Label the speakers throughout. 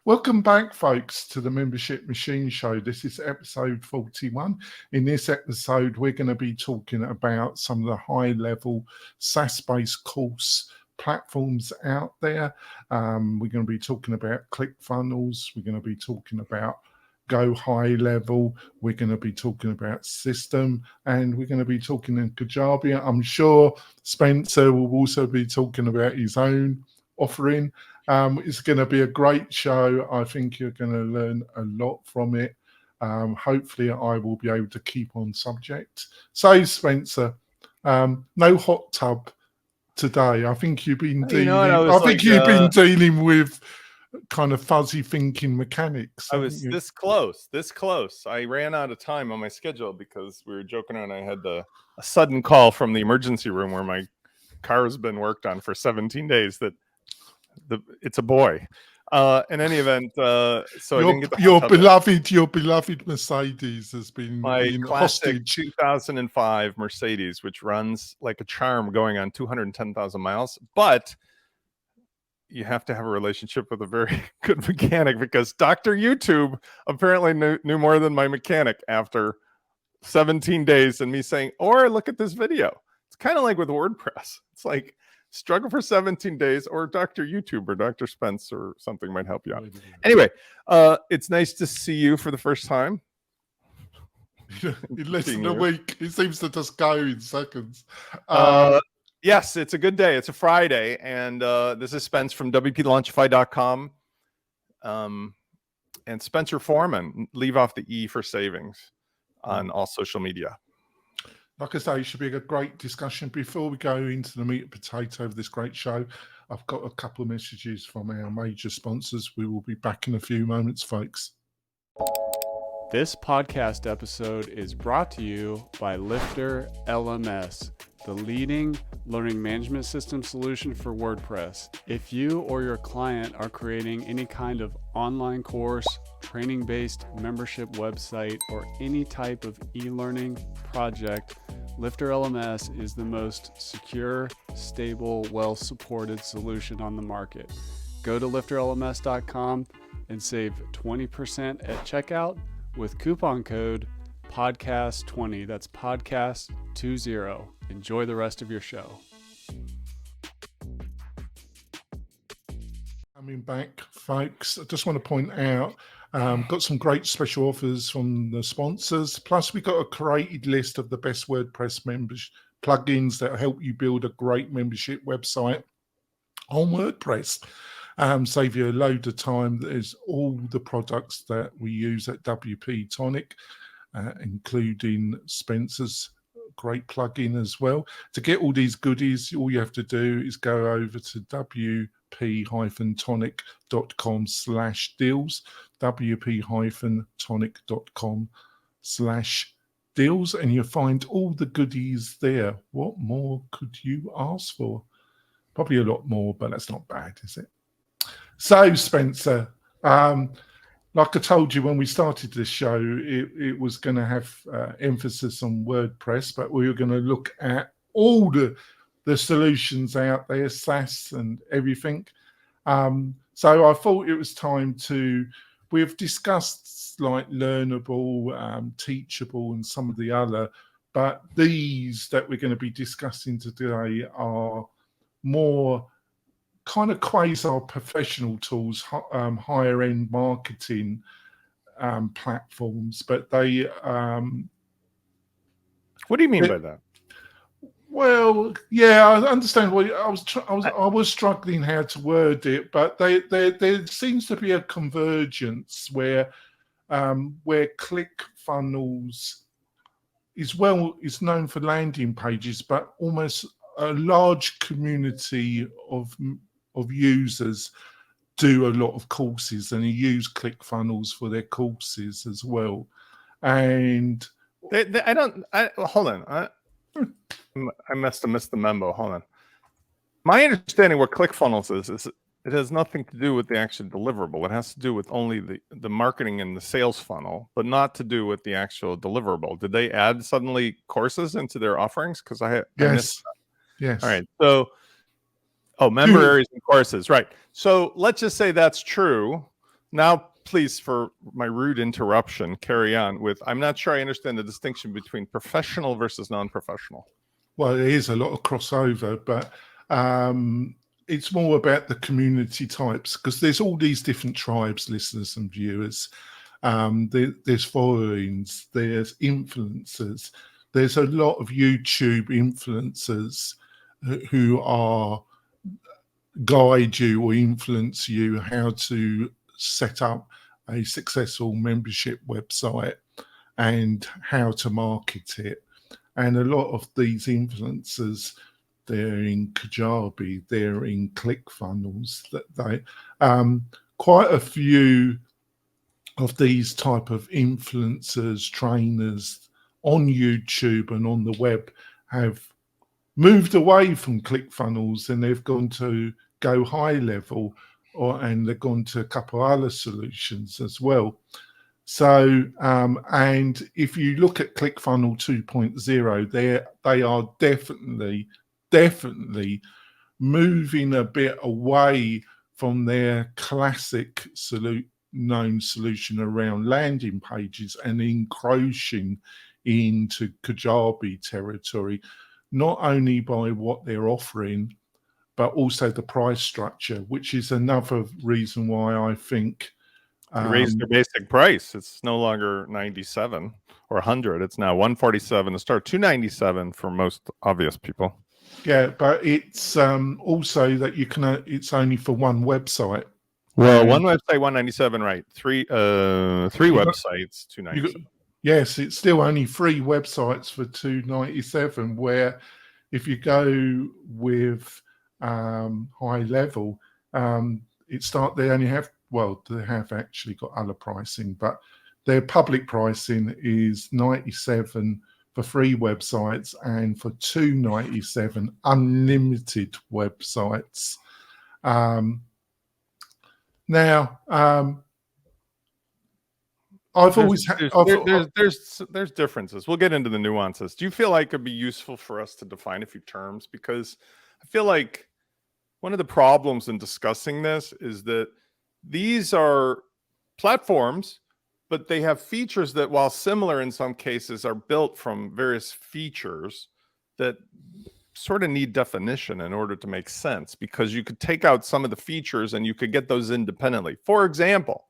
Speaker 1: Welcome back, folks, to the Membership Machine Show. This is episode 41. In this episode, we're going to be talking about some of the high-level SaaS-based course platforms out there. We're going to be talking about ClickFunnels. We're going to be talking about GoHighLevel. We're going to be talking about System, and we're going to be talking in Kajabi. I'm sure Spencer will also be talking about his own offering. It's going to be a great show. I think you're going to learn a lot from it. Hopefully, I will be able to keep on subject. So, Spencer, no hot tub today. I think you've been dealing. Dealing with kind of fuzzy thinking mechanics.
Speaker 2: I was this close. I ran out of time on my schedule because we were joking around. I had a sudden call from the emergency room where my car has been worked on for 17 days. It's a boy. In any event, so I didn't get
Speaker 1: your beloved Mercedes has been
Speaker 2: my classic
Speaker 1: hostage.
Speaker 2: 2005 Mercedes, which runs like a charm, going on 210,000 miles. But you have to have a relationship with a very good mechanic, because Dr. YouTube apparently knew more than my mechanic after 17 days and me saying, or look at this video. It's kind of like with WordPress. It's like struggle for 17 days, or Dr. YouTube or Dr. Spence or something might help you out. Anyway, it's nice to see you for the first time.
Speaker 1: In less than a week. It seems to just go in seconds.
Speaker 2: Yes, it's a good day. It's a Friday, and this is Spence from WP-Launchify.com. And Spencer Foreman, leave off the E for savings on all social media.
Speaker 1: Like I say, it should be a great discussion. Before we go into the meat and potato of this great show, I've got a couple of messages from our major sponsors. We will be back in a few moments, folks.
Speaker 3: This podcast episode is brought to you by Lifter LMS, the leading learning management system solution for WordPress. If you or your client are creating any kind of online course, training-based membership website, or any type of e-learning project, Lifter LMS is the most secure, stable, well-supported solution on the market. Go to lifterlms.com and save 20% at checkout with coupon code podcast20. That's podcast20. Enjoy the rest of your show.
Speaker 1: Coming back, folks, I just want to point out, got some great special offers from the sponsors. Plus, we got a curated list of the best WordPress members plugins that help you build a great membership website on WordPress. Save you a load of time. There's all the products that we use at WP-Tonic, including Spencer's great plugin as well. To get all these goodies, all you have to do is go over to wp-tonic.com/deals, wp-tonic.com/deals, and you'll find all the goodies there. What more could you ask for? Probably a lot more, but that's not bad, is it? So, Spencer, like I told you when we started this show, it was going to have emphasis on WordPress, but we were going to look at all the solutions out there, SaaS and everything. So I thought it was time we've discussed like Learnable, Teachable, and some of the other, but these that we're going to be discussing today are more kind of quasi-professional tools, higher end marketing platforms, but they.
Speaker 2: What do you mean by that?
Speaker 1: Well, yeah, I understand. I was struggling how to word it, but there seems to be a convergence where ClickFunnels is known for landing pages, but almost a large community of users do a lot of courses, and they use ClickFunnels for their courses as well. And
Speaker 2: hold on. I must have missed the memo. Hold on. My understanding what ClickFunnels is it has nothing to do with the actual deliverable. It has to do with only the marketing and the sales funnel, but not to do with the actual deliverable. Did they add suddenly courses into their offerings? Because I missed that.
Speaker 1: Yes.
Speaker 2: All right. So, member areas and courses. Right. So let's just say that's true. Now, please, for my rude interruption, carry on with, I'm not sure I understand the distinction between professional versus non-professional.
Speaker 1: Well, there is a lot of crossover, but it's more about the community types, because there's all these different tribes, listeners and viewers. There's followings, there's influencers, there's a lot of YouTube influencers who are guide you or influence you how to set up a successful membership website and how to market it. And a lot of these influencers, they're in Kajabi, they're in ClickFunnels, that they quite a few of these type of influencers, trainers on YouTube and on the web have moved away from ClickFunnels, and they've gone to GoHighLevel, and they've gone to a couple of other solutions as well. So, and if you look at ClickFunnels 2.0, they are definitely moving a bit away from their classic known solution around landing pages and encroaching into Kajabi territory, not only by what they're offering, but also the price structure, which is another reason why I think
Speaker 2: You raised their basic price. It's no longer 97 or 100. It's now 147 to start, 297 for most obvious people.
Speaker 1: Yeah, but it's also that you can. It's only for one website.
Speaker 2: Well, one website 197, right? Three websites 297.
Speaker 1: Yes, it's still only 3 websites for 297. Where if you go with high level, they only have. Well, they have actually got other pricing, but their public pricing is 97 for 3 websites and for 297 unlimited websites. Now,
Speaker 2: there's differences. We'll get into the nuances. Do you feel like it'd be useful for us to define a few terms? Because I feel like one of the problems in discussing this is that these are platforms, but they have features that, while similar in some cases, are built from various features that sort of need definition in order to make sense, because you could take out some of the features and you could get those independently. For example,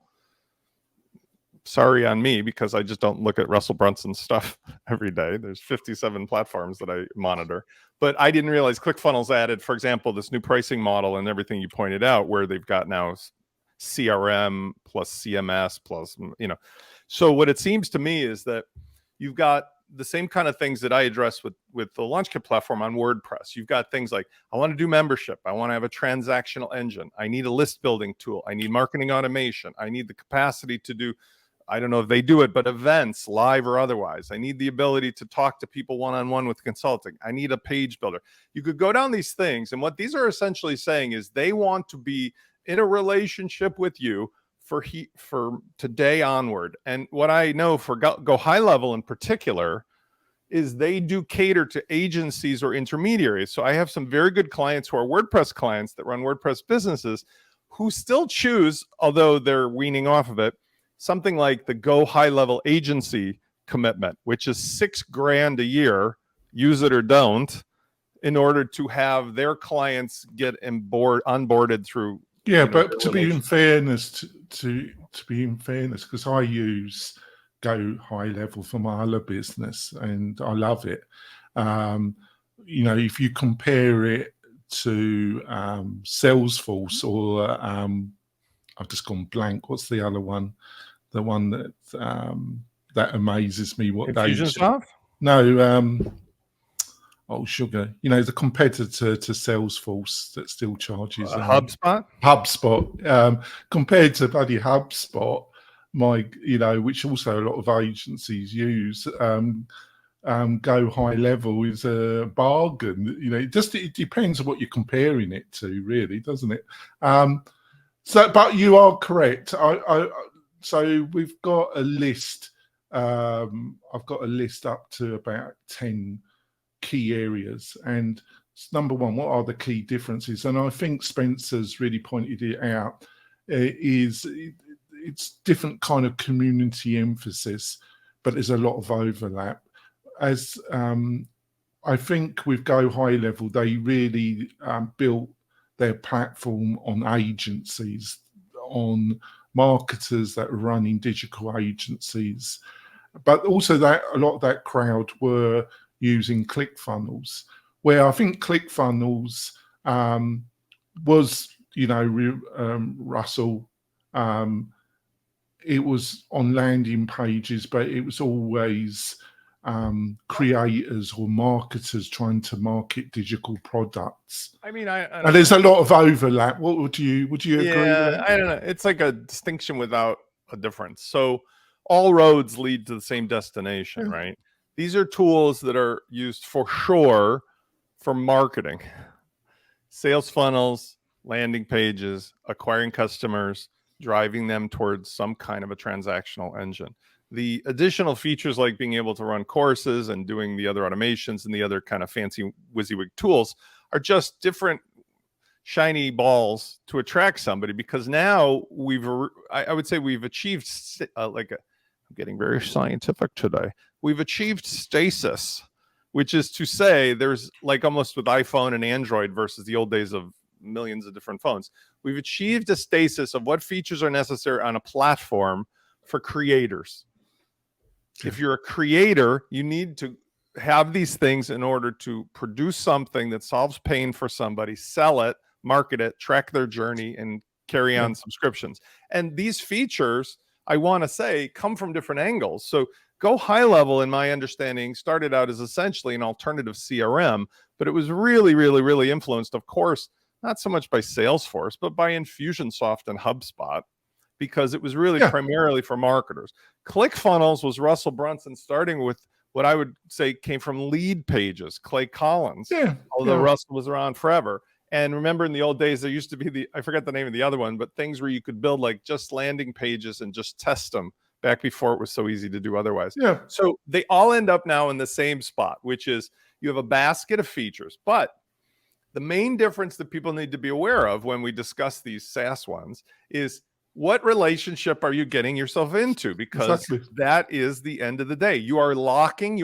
Speaker 2: sorry on me, because I just don't look at Russell Brunson's stuff every day. There's 57 platforms that I monitor, but I didn't realize ClickFunnels added, for example, this new pricing model and everything you pointed out, where they've got now CRM plus CMS plus, so what it seems to me is that you've got the same kind of things that I address with the LaunchKit platform on WordPress. You've got things like, I want to do membership. I want to have a transactional engine. I need a list building tool. I need marketing automation. I need the capacity to do, I don't know if they do it, but events, live or otherwise. I need the ability to talk to people one-on-one with consulting. I need a page builder. You could go down these things, and what these are essentially saying is they want to be in a relationship with you for today onward. And what I know for GoHighLevel in particular is they do cater to agencies or intermediaries. So I have some very good clients who are WordPress clients that run WordPress businesses who still choose, although they're weaning off of it, something like the GoHighLevel agency commitment, which is $6,000 a year, use it or don't, in order to have their clients get onboarded through.
Speaker 1: Yeah, but to be in fairness, because I use GoHighLevel for my other business and I love it. If you compare it to Salesforce or I've just gone blank. What's the other one? The one that amazes me. What
Speaker 2: Infusionsoft?
Speaker 1: No. Sugar. The competitor to Salesforce that still charges
Speaker 2: HubSpot.
Speaker 1: Compared to bloody HubSpot, which also a lot of agencies use. GoHighLevel is a bargain. It depends on what you're comparing it to, really, doesn't it? But you are correct. So we've got a list. I've got a list up to about 10 key areas, and number one, what are the key differences? And I think Spencer's really pointed it out. Is it's different kind of community emphasis, but there's a lot of overlap. As I think with GoHighLevel, they really built their platform on agencies, on marketers that are running digital agencies, but also that a lot of that crowd were using ClickFunnels, where I think ClickFunnels was, Russell, it was on landing pages, but it was always creators or marketers trying to market digital products.
Speaker 2: I mean,
Speaker 1: and there's a lot of overlap. What would you agree with that?
Speaker 2: I don't know. It's like a distinction without a difference. So all roads lead to the same destination, right? These are tools that are used for sure for marketing, sales funnels, landing pages, acquiring customers, driving them towards some kind of a transactional engine. The additional features like being able to run courses and doing the other automations and the other kind of fancy WYSIWYG tools are just different shiny balls to attract somebody, because now I would say we've achieved I'm getting very scientific today. We've achieved stasis, which is to say there's like almost with iPhone and Android versus the old days of millions of different phones. We've achieved a stasis of what features are necessary on a platform for creators. If you're a creator, you need to have these things in order to produce something that solves pain for somebody, sell it, market it, track their journey, and carry on subscriptions. And these features, I want to say, come from different angles. So GoHighLevel, in my understanding, started out as essentially an alternative CRM, but it was really, really, really influenced, of course, not so much by Salesforce, but by Infusionsoft and HubSpot, because it was really primarily for marketers. ClickFunnels was Russell Brunson starting with what I would say came from Lead Pages, Clay Collins, although Russell was around forever. And remember, in the old days, there used to be I forget the name of the other one, but things where you could build like just landing pages and just test them back before it was so easy to do otherwise. So they all end up now in the same spot, which is you have a basket of features. But the main difference that people need to be aware of when we discuss these SaaS ones is what relationship are you getting yourself into? Because that is the end of the day. You are locking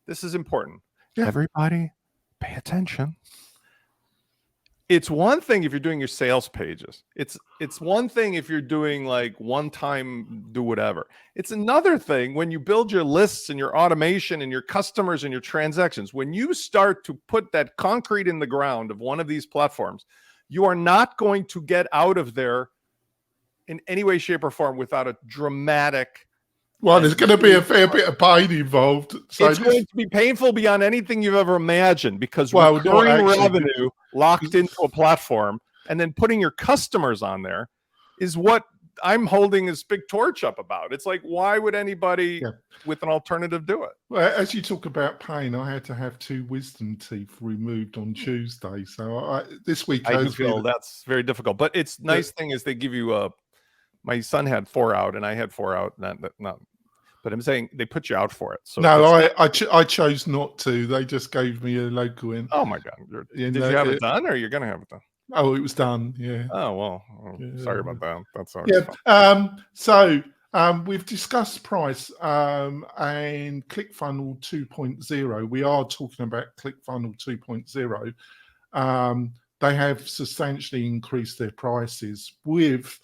Speaker 2: this is important. Everybody pay attention. It's one thing if you're doing your sales pages. It's one thing if you're doing like one time do whatever. It's another thing when you build your lists and your automation and your customers and your transactions. When you start to put that concrete in the ground of one of these platforms, you are not going to get out of there in any way, shape, or form without a dramatic.
Speaker 1: Well, there's going to be a fair bit of pain involved. So
Speaker 2: it's going to be painful beyond anything you've ever imagined, because recurring revenue locked into a platform and then putting your customers on there is what I'm holding this big torch up about. It's like, why would anybody with an alternative do it?
Speaker 1: Well, as you talk about pain, I had to have 2 wisdom teeth removed on Tuesday. So this week
Speaker 2: I do feel that's very difficult. But it's nice thing is they give you my son had 4 out and I had 4 out. Not, but I'm saying they put you out for it. So
Speaker 1: no, I chose not to. They just gave me a local in.
Speaker 2: Oh my God! Did you have it done, or you're gonna have it done?
Speaker 1: Oh, it was done. Yeah.
Speaker 2: Oh well. Sorry about that. That's all.
Speaker 1: Yeah. So we've discussed price and ClickFunnels 2.0. We are talking about ClickFunnels 2.0. They have substantially increased their prices with,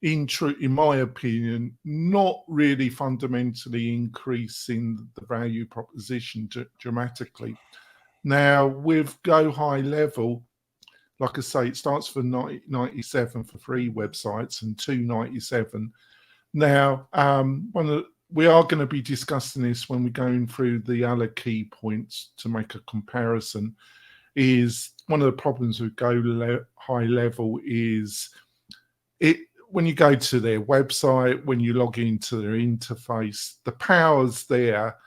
Speaker 1: in my opinion, not really fundamentally increasing the value proposition dramatically. Now, with GoHighLevel, like I say, it starts for $97 for 3 websites and $297. Now, we are going to be discussing this when we're going through the other key points to make a comparison. Is one of the problems with GoHighLevel is when you go to their website, when you log into their interface, the power's there,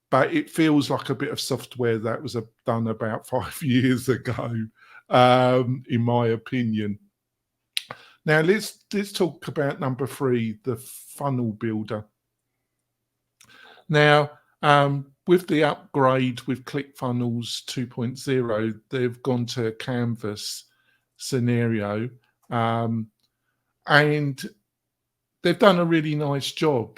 Speaker 1: but it feels like a bit of software that was done about 5 years ago, in my opinion. Now, let's talk about number 3, the funnel builder. Now, with the upgrade with ClickFunnels 2.0, they've gone to a canvas scenario. And they've done a really nice job.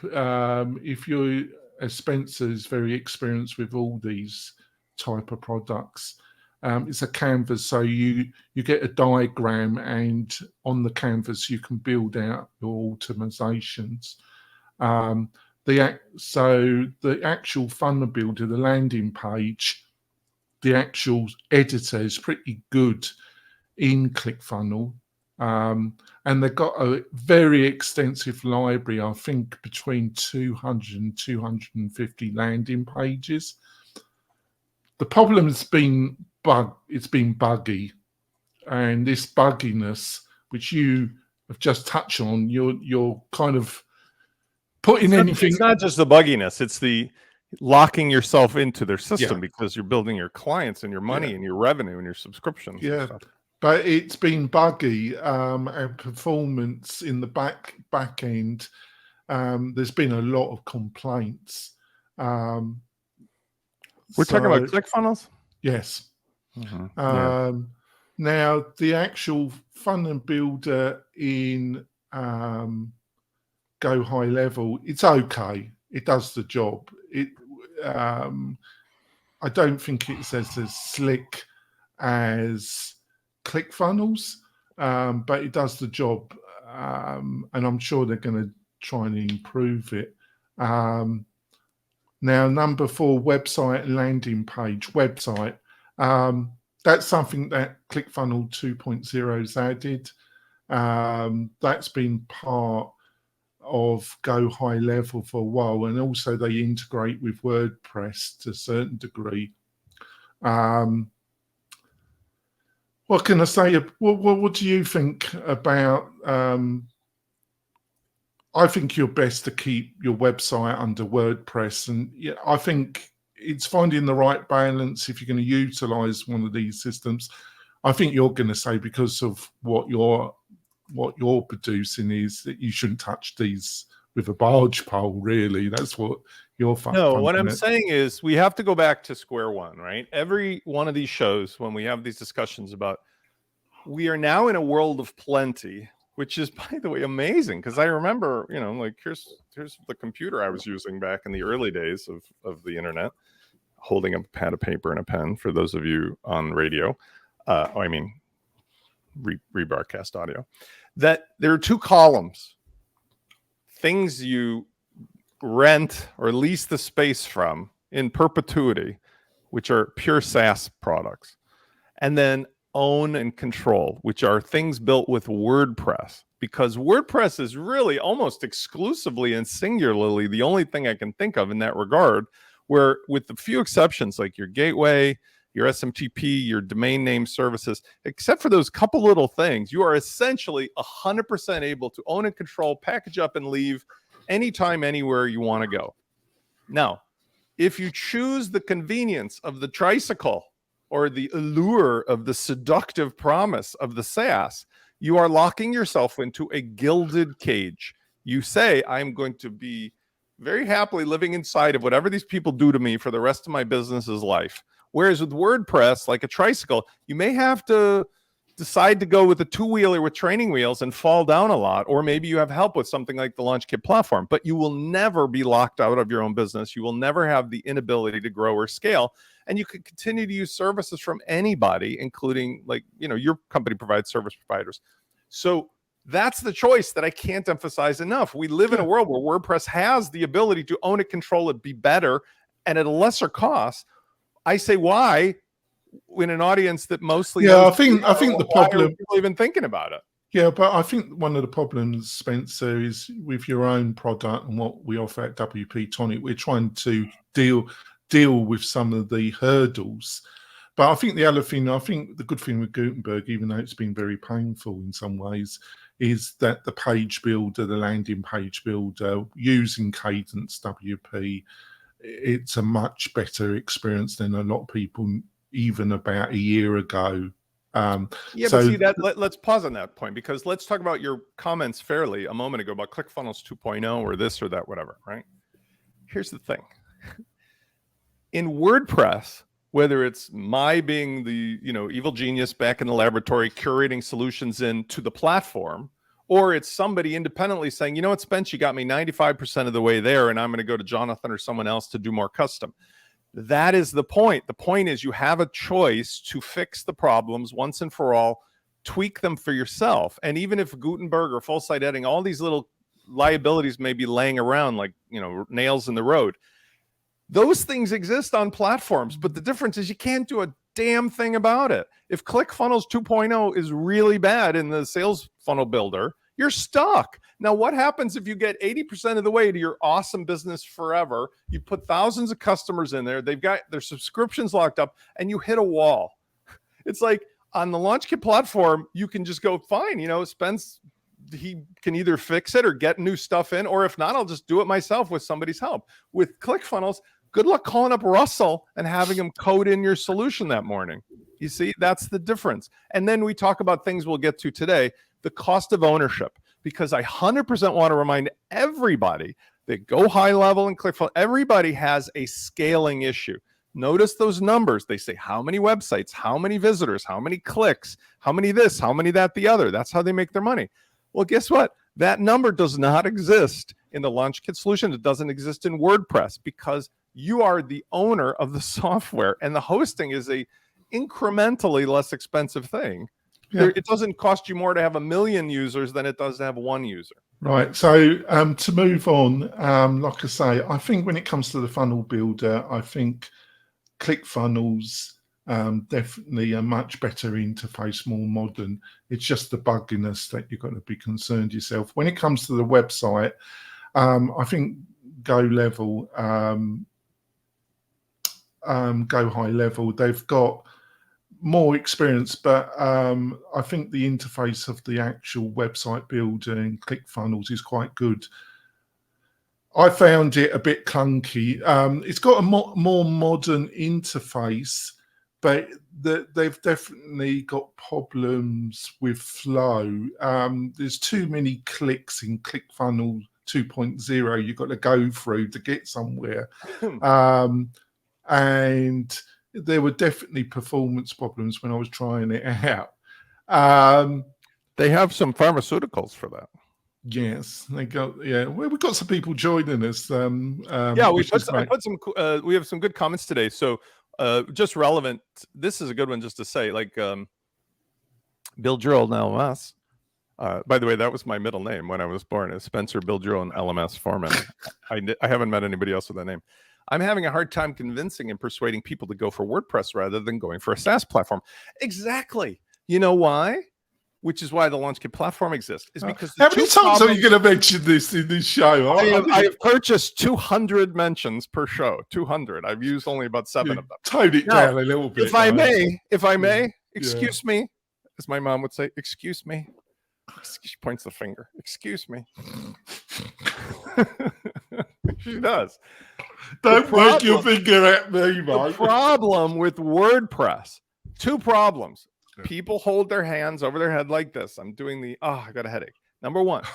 Speaker 1: If you're, as Spencer's very experienced with all these type of products, it's a canvas, so you get a diagram, and on the canvas you can build out your automatizations. So the actual funnel builder, the landing page, the actual editor is pretty good in ClickFunnels. And they've got a very extensive library, I think between 200 and 250 landing pages. The problem has been it's been buggy, and this bugginess, which you have just touched on, you're kind of putting anything.
Speaker 2: It's not just the bugginess; it's the locking yourself into their system, because you're building your clients and your money and your revenue and your subscriptions.
Speaker 1: Yeah, but it's been buggy, and performance in the back end. There's been a lot of complaints.
Speaker 2: We're talking about ClickFunnels?
Speaker 1: Yes.
Speaker 2: Mm-hmm.
Speaker 1: Now, the actual funnel builder in GoHighLevel, it's okay. It does the job. I don't think it's as slick as ClickFunnels, but it does the job, and I'm sure they're going to try and improve it. Now, number 4, website and landing page. Website. That's something that ClickFunnels 2.0 has added. That's been part of GoHighLevel for a while, and also they integrate with WordPress to a certain degree. What can I say? What do you think about? I think you're best to keep your website under WordPress, and I think it's finding the right balance if you're going to utilize one of these systems. I think you're going to say, because of what you're producing, is that you shouldn't touch these with a barge pole. Really, that's what you're.
Speaker 2: No, what I'm saying is we have to go back to square one, right? Every one of these shows, when we have these discussions about, we are now in a world of plenty, which is, by the way, amazing. Because I remember, like here's the computer I was using back in the early days of the internet, holding up a pad of paper and a pen for those of you on radio. Rebroadcast audio. That there are 2 columns: things you rent or lease the space from in perpetuity, which are pure SaaS products, and then own and control, which are things built with WordPress, because WordPress is really almost exclusively and singularly the only thing I can think of in that regard, where, with a few exceptions like your gateway, your SMTP, your domain name services, except for those couple little things, you are essentially 100% able to own and control, package up and leave anytime, anywhere you want to go. Now, if you choose the convenience of the tricycle or the allure of the seductive promise of the SaaS, you are locking yourself into a gilded cage. You say, I'm going to be very happily living inside of whatever these people do to me for the rest of my business's life. Whereas with WordPress, like a tricycle, you may have to decide to go with a 2-wheeler with training wheels and fall down a lot, or maybe you have help with something like the LaunchKit platform, but you will never be locked out of your own business. You will never have the inability to grow or scale, and you can continue to use services from anybody, including, like, your company provides service providers. So that's the choice that I can't emphasize enough. We live in a world where WordPress has the ability to own it, control it, be better, and at a lesser cost. I say, why, in an audience that mostly
Speaker 1: I think the problem,
Speaker 2: are people even thinking about it?
Speaker 1: Yeah, but I think one of the problems, Spencer, is with your own product and what we offer at WP-Tonic, we're trying to deal with some of the hurdles. But I think the other thing, the good thing with Gutenberg, even though it's been very painful in some ways, is that the page builder, the landing page builder, using Cadence WP, it's a much better experience than a lot of people even about a year ago.
Speaker 2: But see that. Let's pause on that point, because let's talk about your comments fairly a moment ago about ClickFunnels 2.0 or this or that, whatever. Right? Here's the thing: in WordPress, whether it's my being the evil genius back in the laboratory curating solutions into the platform, Or it's somebody independently saying, you know what, Spence, you got me 95% of the way there, and I'm going to go to Jonathan or someone else to do more custom. That is the point. The point is you have a choice to fix the problems once and for all, tweak them for yourself. And even if Gutenberg or full site editing, all these little liabilities may be laying around like, nails in the road, those things exist on platforms, but the difference is you can't do a damn thing about it. If ClickFunnels 2.0 is really bad in the sales funnel builder, you're stuck. Now, what happens if you get 80% of the way to your awesome business forever? You put thousands of customers in there, they've got their subscriptions locked up, and you hit a wall. It's like on the LaunchKit platform, you can just go, fine, Spence, he can either fix it or get new stuff in, or if not, I'll just do it myself with somebody's help. With ClickFunnels, good luck calling up Russell and having him code in your solution that morning. You see, that's the difference. And then we talk about things we'll get to today, the cost of ownership, because I 100% want to remind everybody that GoHighLevel and ClickFunnels, everybody has a scaling issue. Notice those numbers. They say how many websites, how many visitors, how many clicks, how many this, how many that, the other. That's how they make their money. Well, guess what? That number does not exist in the LaunchKit solution. It doesn't exist in WordPress because you are the owner of the software, and the hosting is a incrementally less expensive thing. Yeah. It doesn't cost you more to have 1 million users than it does to have one user.
Speaker 1: Right. So to move on, like I say, I think when it comes to the funnel builder, I think ClickFunnels definitely a much better interface, more modern. It's just the bugginess that you've got to be concerned yourself. When it comes to the website, I think GoHighLevel, they've got more experience, but I think the interface of the actual website builder in ClickFunnels is quite good. I found it a bit clunky. It's got a more modern interface, but they've definitely got problems with flow. There's too many clicks in ClickFunnels 2.0 you've got to go through to get somewhere. And there were definitely performance problems when I was trying it out.
Speaker 2: They have some pharmaceuticals for that.
Speaker 1: Yes, they got. Yeah, well, we've got some people joining us.
Speaker 2: We have some good comments today. So just relevant. This is a good one just to say, like Bill Drill LMS. By the way, that was my middle name when I was born, as Spencer Bill Drill in LMS format. I haven't met anybody else with that name. I'm having a hard time convincing and persuading people to go for WordPress rather than going for a SaaS platform. Exactly. You know why? Which is why the LaunchKit platform exists. Is because
Speaker 1: how many times are you going to mention this in this show?
Speaker 2: I have purchased 200 mentions per show. 200. I've used only about 7 of them.
Speaker 1: Tone it down a little bit.
Speaker 2: If I may, excuse me, as my mom would say, excuse me. She points the finger. Excuse me. She does.
Speaker 1: Don't point your finger at me, mate.
Speaker 2: The problem with WordPress, 2 problems. People hold their hands over their head like this. I'm doing I got a headache. Number 1,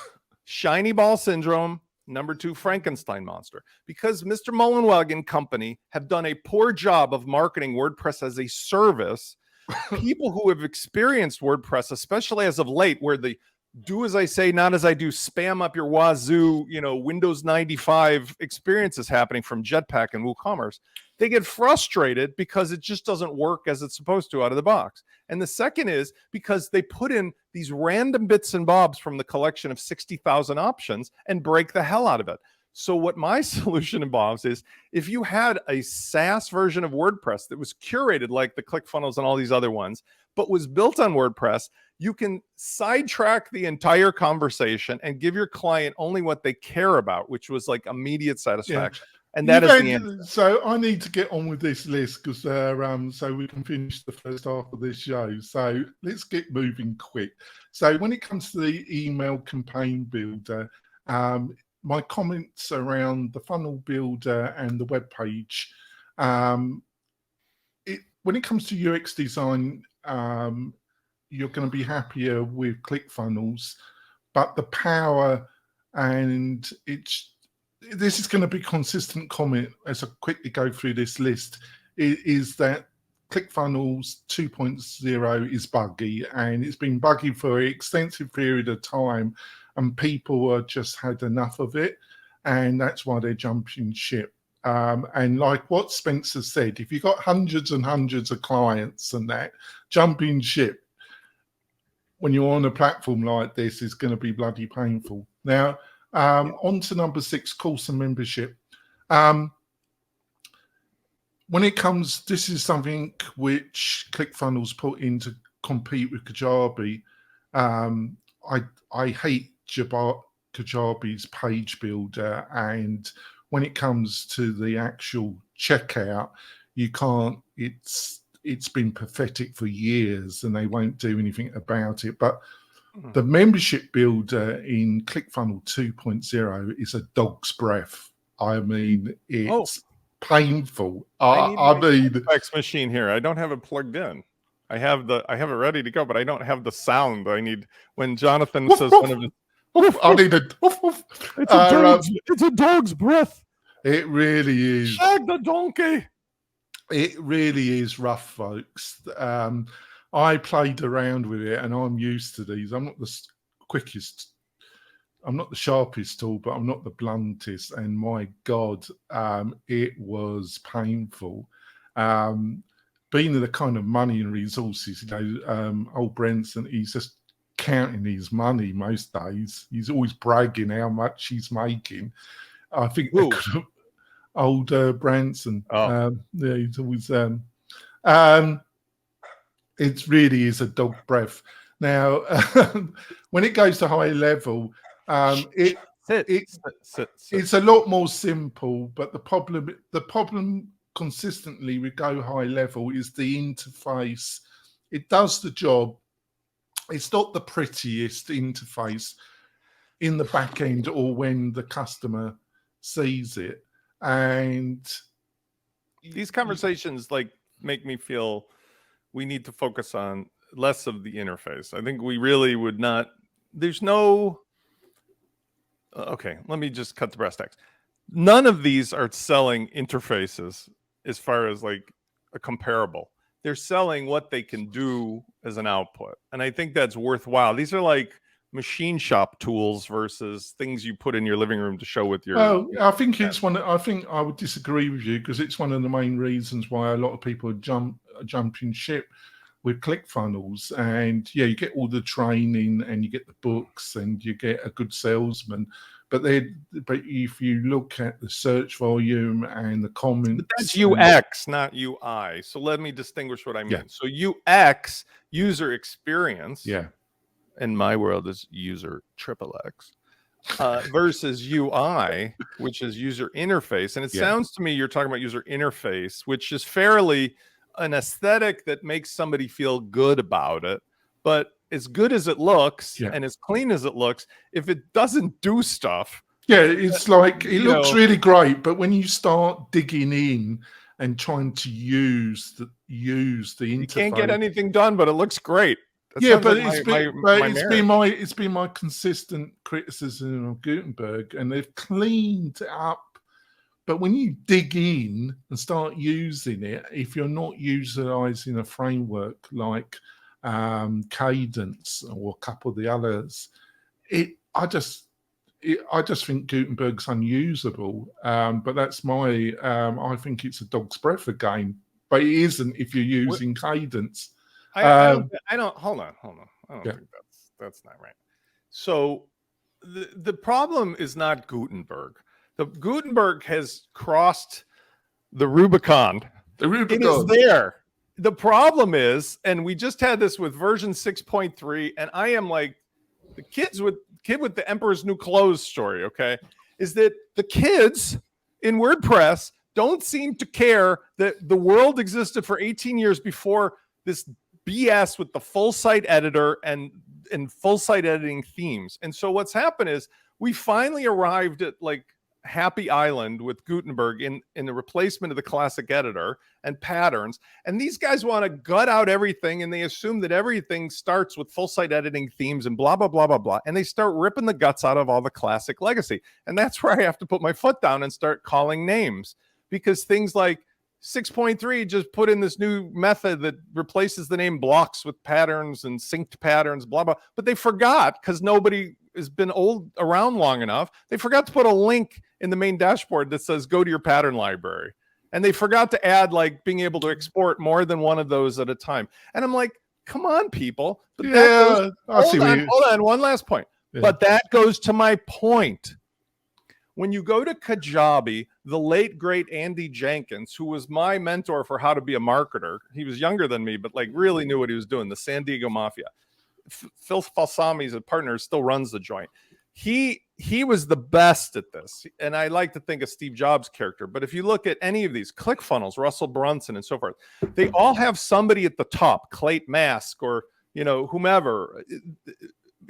Speaker 2: shiny ball syndrome. Number 2, Frankenstein monster. Because Mr. Mullenweg and company have done a poor job of marketing WordPress as a service, people who have experienced WordPress, especially as of late, where the do as I say, not as I do, spam up your wazoo, Windows 95 experiences happening from Jetpack and WooCommerce, they get frustrated because it just doesn't work as it's supposed to out of the box. And the second is because they put in these random bits and bobs from the collection of 60,000 options and break the hell out of it. So what my solution involves is if you had a SaaS version of WordPress that was curated like the ClickFunnels and all these other ones, but was built on WordPress, you can sidetrack the entire conversation and give your client only what they care about, which was like immediate satisfaction. Yeah. And that is the answer.
Speaker 1: So I need to get on with this list because so we can finish the first half of this show. So let's get moving quick. So when it comes to the email campaign builder, my comments around the funnel builder and the web page, when it comes to UX design, you're going to be happier with ClickFunnels, but the power and this is going to be consistent comment as I quickly go through this list is that ClickFunnels 2.0 is Buggy, and it's been Buggy for an extensive period of time, and people have just had enough of it, and that's why they're jumping ship. And like what Spencer said, if you've got hundreds and hundreds of clients and that, jumping ship when you're on a platform like this is going to be bloody painful. Now, on to number 6, course and membership. When it comes, this is something which ClickFunnels put in to compete with Kajabi. I hate Kajabi's page builder, and when it comes to the actual checkout, you can't. It's been pathetic for years, and they won't do anything about it. But the membership builder in ClickFunnels 2.0 is a dog's breath. I mean, it's painful. I mean,
Speaker 2: fax machine here. I don't have it plugged in. I have it ready to go, but I don't have the sound I need when Jonathan says one of the.
Speaker 1: I need a.
Speaker 2: It's a dog's breath.
Speaker 1: It really is.
Speaker 2: Shag the donkey.
Speaker 1: It really is rough, folks. I played around with it, and I'm used to these. I'm not the quickest. I'm not the sharpest tool, but I'm not the bluntest. And my God, it was painful. Being the kind of money and resources, old Brenton, he's just counting his money most days. He's always bragging how much he's making. I think old Branson. Yeah, he's always. It really is a dog breath. Now, when it goes to high level, it's a lot more simple. But the problem consistently with GoHighLevel is the interface. It does the job. It's not the prettiest interface in the back end or when the customer sees it. And
Speaker 2: these conversations make me feel we need to focus on less of the interface. I think we really would not. There's no. Okay, let me just cut the brass tacks. None of these are selling interfaces as far as like a comparable. They're selling what they can do as an output. And I think that's worthwhile. These are like machine shop tools versus things you put in your living room to show with your.
Speaker 1: I think it's one. I think I would disagree with you because it's one of the main reasons why a lot of people are jumping ship with ClickFunnels. And yeah, you get all the training and you get the books and you get a good salesman. But if you look at the search volume and the comments,
Speaker 2: but that's UX, not UI. So let me distinguish what I mean. Yeah. So UX, user experience.
Speaker 1: Yeah.
Speaker 2: In my world is user XXX versus UI, which is user interface. And it sounds to me you're talking about user interface, which is fairly an aesthetic that makes somebody feel good about it. But as good as it looks and as clean as it looks, if it doesn't do stuff.
Speaker 1: Yeah, it's like it looks really great. But when you start digging in and trying to use the interface,
Speaker 2: you can't get anything done, but it looks great.
Speaker 1: That but it's been my consistent criticism of Gutenberg, and they've cleaned it up. But when you dig in and start using it, if you're not utilizing a framework like Cadence or a couple of the others, I just think Gutenberg's unusable. But that's my. I think it's a dog's breath again, but it isn't if you're using Cadence.
Speaker 2: I don't hold on. I don't think that's not right. So the problem is not Gutenberg. The Gutenberg has crossed the Rubicon. It is there. The problem is, and we just had this with version 6.3, and I am like the kid with the Emperor's New Clothes story, okay? Is that the kids in WordPress don't seem to care that the world existed for 18 years before this BS with the full site editor and full site editing themes. And so what's happened is we finally arrived at like Happy Island with Gutenberg in the replacement of the classic editor and patterns. And these guys want to gut out everything, and they assume that everything starts with full site editing themes and blah, blah, blah, blah, blah. And they start ripping the guts out of all the classic legacy. And that's where I have to put my foot down and start calling names, because things like 6.3 just put in this new method that replaces the name blocks with patterns and synced patterns, blah, blah. But they forgot, because nobody has been around long enough. They forgot to put a link in the main dashboard that says, go to your pattern library. And they forgot to add like being able to export more than one of those at a time. And I'm like, come on, people. But hold on. One last point. Yeah. But that goes to my point. When you go to Kajabi, the late, great Andy Jenkins, who was my mentor for how to be a marketer, he was younger than me, but like really knew what he was doing, the San Diego Mafia. Phil Falsami's a partner, still runs the joint. He was the best at this. And I like to think of Steve Jobs' character. But if you look at any of these ClickFunnels, Russell Brunson and so forth, they all have somebody at the top, Clayton Mask or, whomever,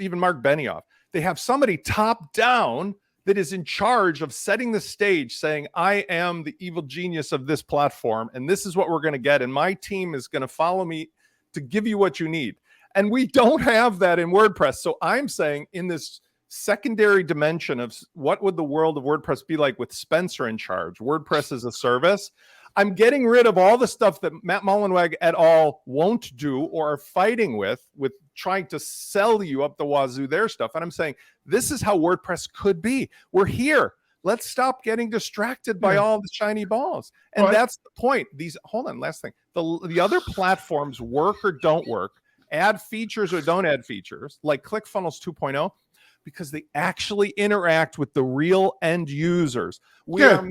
Speaker 2: even Mark Benioff. They have somebody top down that is in charge of setting the stage, saying, I am the evil genius of this platform, and this is what we're going to get, and my team is going to follow me to give you what you need. And we don't have that in WordPress. So I'm saying, in this secondary dimension of what would the world of WordPress be like with Spencer in charge, WordPress as a service, I'm getting rid of all the stuff that Matt Mullenweg et al. Won't do or are fighting with trying to sell you up the wazoo their stuff. And I'm saying, this is how WordPress could be. We're here. Let's stop getting distracted by all the shiny balls. And that's the point. Last thing. The other platforms work or don't work, add features or don't add features, like ClickFunnels 2.0, because they actually interact with the real end users. We are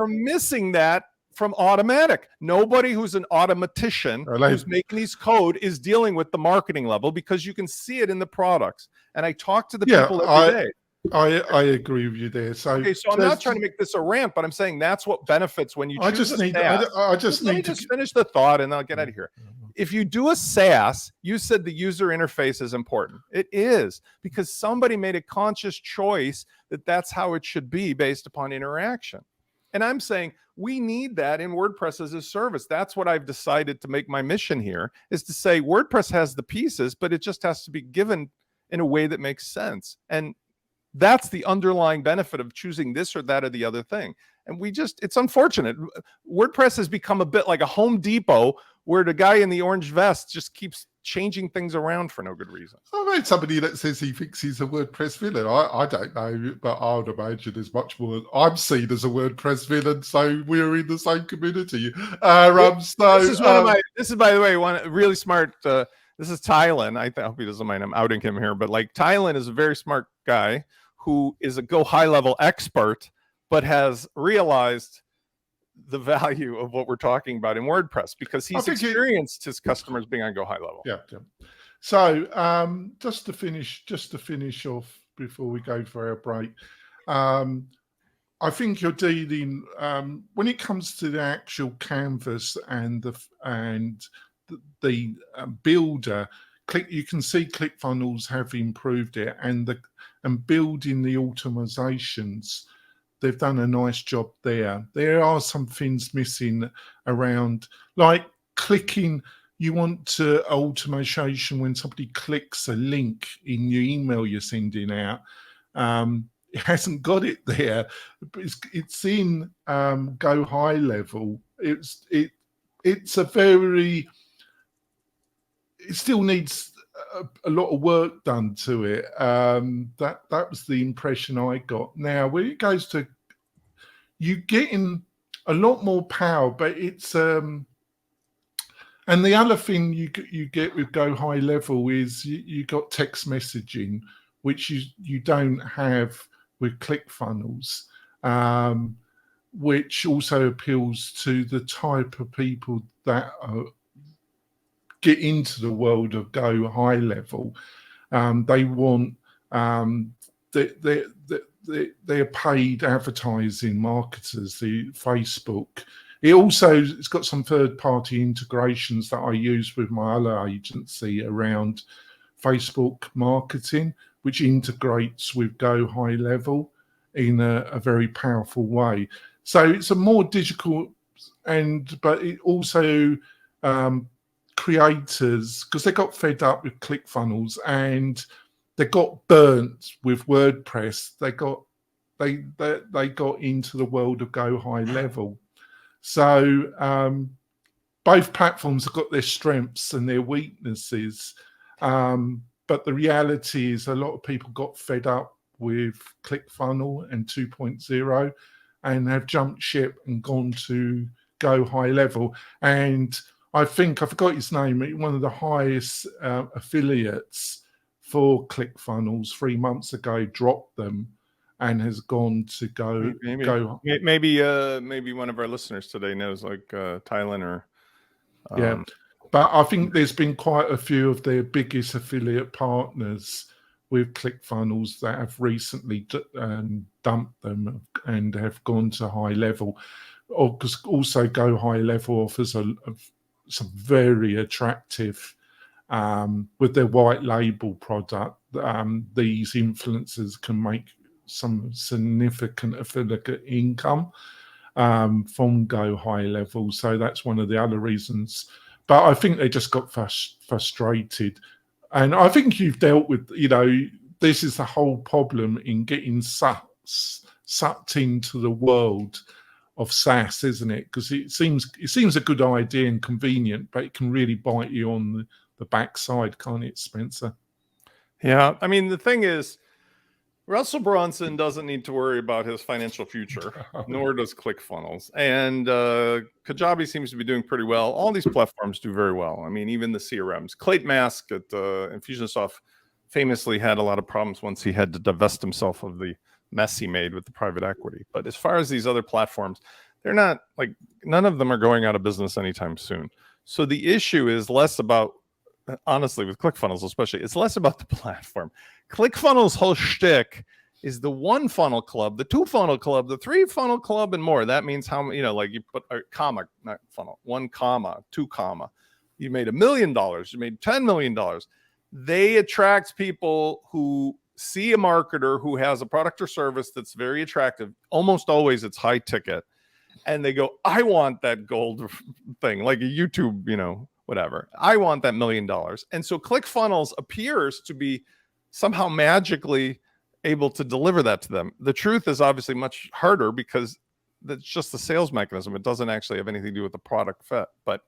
Speaker 2: missing that from Automatic. Nobody who's an automatician who's making these code is dealing with the marketing level, because you can see it in the products. And I talk to the people every day.
Speaker 1: I agree with you there. So
Speaker 2: I'm not trying to make this a rant, but I'm saying that's what benefits when you choose a SaaS.
Speaker 1: I just need to
Speaker 2: finish the thought and I'll get out of here. If you do a SaaS, you said the user interface is important. It is, because somebody made a conscious choice that that's how it should be based upon interaction. And I'm saying we need that in WordPress as a service. That's what I've decided to make my mission here, is to say WordPress has the pieces, but it just has to be given in a way that makes sense. And that's the underlying benefit of choosing this or that or the other thing. And it's unfortunate. WordPress has become a bit like a Home Depot, where the guy in the orange vest just keeps changing things around for no good reason.
Speaker 1: I've heard somebody that says he thinks he's a WordPress villain. I don't know, but I would imagine there's much more. I'm seen as a WordPress villain, so we're in the same community.
Speaker 2: This is, by the way, one really smart. This is Tylen. I hope he doesn't mind I'm outing him here, but like Tylen is a very smart guy who is a GoHighLevel expert, but has realized the value of what we're talking about in WordPress, because he's experienced his customers being on GoHighLevel.
Speaker 1: Yeah. So just to finish off before we go for our break, I think you're dealing when it comes to the actual canvas and the builder. You can see ClickFunnels have improved it, and building the automatizations. They've done a nice job there. There are some things missing around, like clicking. You want automation when somebody clicks a link in your email you're sending out. It hasn't got it there. It's in GoHighLevel. It still needs a lot of work done to it. That was the impression I got. Now, when it goes to you getting a lot more power, but it's and the other thing you get with GoHighLevel is you got text messaging, which you don't have with ClickFunnels, which also appeals to the type of people that get into the world of GoHighLevel. They want they're paid advertising marketers, the Facebook. It's got some third-party integrations that I use with my other agency around Facebook marketing, which integrates with GoHighLevel in a very powerful way. So it's a more digital, but it also creators, because they got fed up with ClickFunnels and they got burnt with WordPress. They got into the world of GoHighLevel. So both platforms have got their strengths and their weaknesses. But the reality is a lot of people got fed up with ClickFunnels and 2.0 and have jumped ship and gone to GoHighLevel. And I think, I forgot his name, one of the highest affiliates for ClickFunnels 3 months ago dropped them and has gone to go.
Speaker 2: Maybe one of our listeners today knows, like Thailand or.
Speaker 1: Yeah, but I think there's been quite a few of their biggest affiliate partners with ClickFunnels that have recently dumped them and have gone to HighLevel. Also, GoHighLevel offers some very attractive, with their white label product. These influencers can make some significant affiliate income from GoHighLevel. So that's one of the other reasons. But I think they just got frustrated. And I think you've dealt with, this is the whole problem in getting sucked into the world of SaaS, isn't it? Because it seems a good idea and convenient, but it can really bite you on the backside, can't it, Spencer?
Speaker 2: Yeah, I mean, the thing is, Russell Brunson doesn't need to worry about his financial future, nor does ClickFunnels. And Kajabi seems to be doing pretty well. All these platforms do very well. I mean, even the CRMs. Clayton Mask at Infusionsoft famously had a lot of problems once he had to divest himself of the mess he made with the private equity. But as far as these other platforms, they're not, like, none of them are going out of business anytime soon. So the issue is less about, honestly, with ClickFunnels especially, it's less about the platform. ClickFunnels' whole shtick is the 1 funnel club, the 2 funnel club, the 3 funnel club, and more. That means how, like you put a comma, not funnel, 1 comma, 2 comma. You made $1 million. You made $10 million. They attract people who see a marketer who has a product or service that's very attractive. Almost always it's high ticket. And they go, I want that gold thing, like a YouTube, whatever. I want that $1 million. And so ClickFunnels appears to be somehow magically able to deliver that to them. The truth is obviously much harder because that's just the sales mechanism. It doesn't actually have anything to do with the product fit. But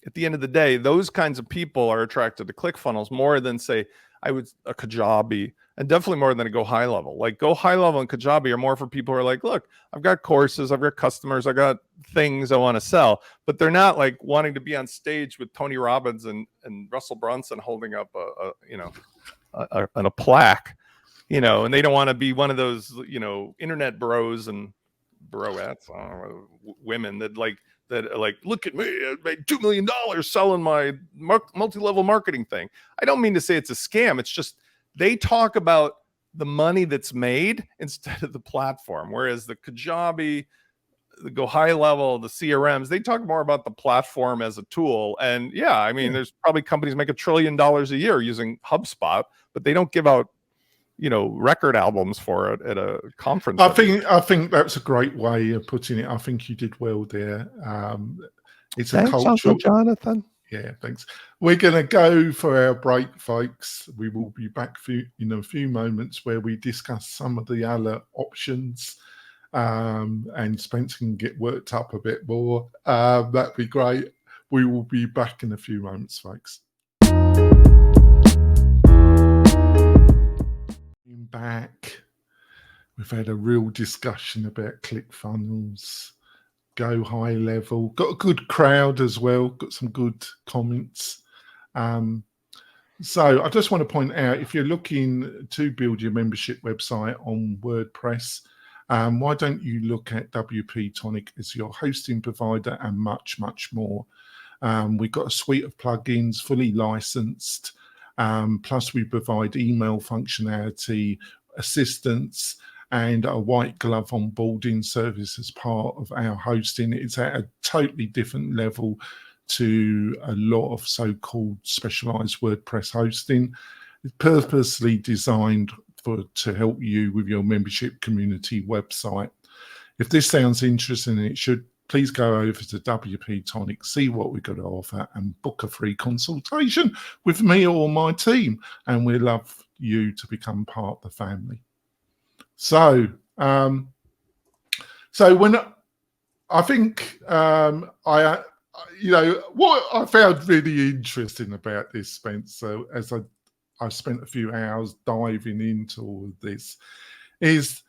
Speaker 2: at the end of the day, those kinds of people are attracted to ClickFunnels more than, say, a Kajabi, and definitely more than a GoHighLevel. Like GoHighLevel and Kajabi are more for people who are like, look, I've got courses, I've got customers, I got things I want to sell, but they're not like wanting to be on stage with Tony Robbins and Russell Brunson holding up a plaque, and they don't want to be one of those, internet bros and broettes, women that look at me, I made $2 million selling my multi-level marketing thing. I don't mean to say it's a scam. It's just they talk about the money that's made instead of the platform. Whereas the Kajabi, the GoHighLevel, the CRMs, they talk more about the platform as a tool. And there's probably companies make $1 trillion a year using HubSpot, but they don't give out record albums for it at a conference.
Speaker 1: I think that's a great way of putting it. I think you did well there. It's a cultural,
Speaker 2: Uncle Jonathan.
Speaker 1: Yeah, thanks. We're going to go for our break, folks. We will be back in a few moments where we discuss some of the other options, and Spencer can get worked up a bit more. That'd be great. We will be back in a few moments, folks. Back. We've had a real discussion about ClickFunnels, GoHighLevel. Got a good crowd as well. Got some good comments. So I just want to point out, if you're looking to build your membership website on WordPress, why don't you look at WP-Tonic as your hosting provider and much, much more. We've got a suite of plugins, fully licensed. Plus we provide email functionality, assistance, and a white glove onboarding service as part of our hosting. It's at a totally different level to a lot of so-called specialized WordPress hosting. It's purposely designed to help you with your membership community website. If this sounds interesting, and it should, please go over to WP-Tonic, see what we've got to offer, and book a free consultation with me or my team. And we'd love you to become part of the family. So when I think what I found really interesting about this, Spencer, as I've spent a few hours diving into all of this, is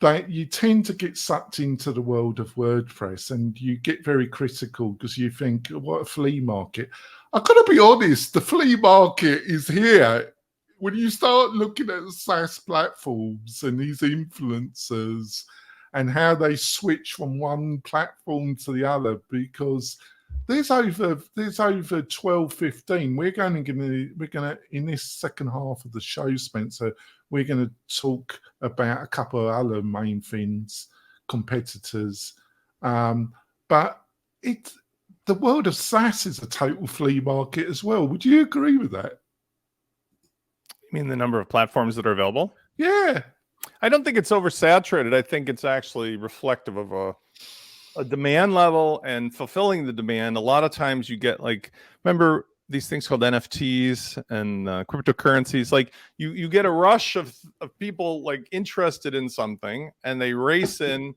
Speaker 1: that you tend to get sucked into the world of WordPress and you get very critical because you think, what a flea market. I've got to be honest, the flea market is here. When you start looking at SaaS platforms and these influencers and how they switch from one platform to the other, because there's over 12, 15. We're going to in this second half of the show, Spencer, we're going to talk about a couple of other main things, competitors. But the world of SaaS is a total flea market as well. Would you agree with that?
Speaker 2: You mean the number of platforms that are available?
Speaker 1: Yeah.
Speaker 2: I don't think it's oversaturated. I think it's actually reflective of a demand level and fulfilling the demand. A lot of times you get remember these things called NFTs and cryptocurrencies. Like you get a rush of people interested in something and they race in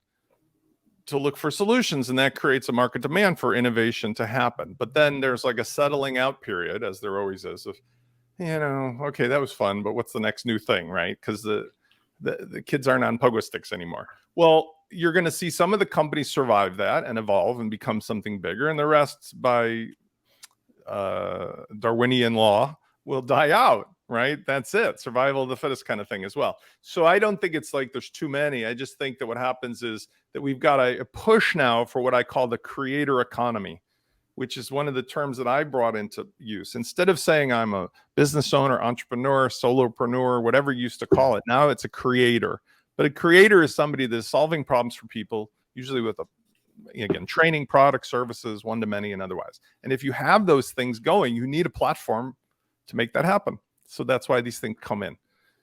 Speaker 2: to look for solutions, and that creates a market demand for innovation to happen. But then there's a settling out period, as there always is, of, okay, that was fun, but what's the next new thing, right? Because the kids aren't on pogo sticks anymore. Well, you're going to see some of the companies survive that and evolve and become something bigger, and the rest, by Darwinian law, will die out, right? That's it. Survival of the fittest kind of thing as well. So I don't think it's there's too many. I just think that what happens is that we've got a push now for what I call the creator economy, which is one of the terms that I brought into use. Instead of saying I'm a business owner, entrepreneur, solopreneur, whatever you used to call it, now it's a creator. But a creator is somebody that's solving problems for people, usually with training, product, services, one-to-many, and otherwise. And if you have those things going, you need a platform to make that happen. So that's why these things come in.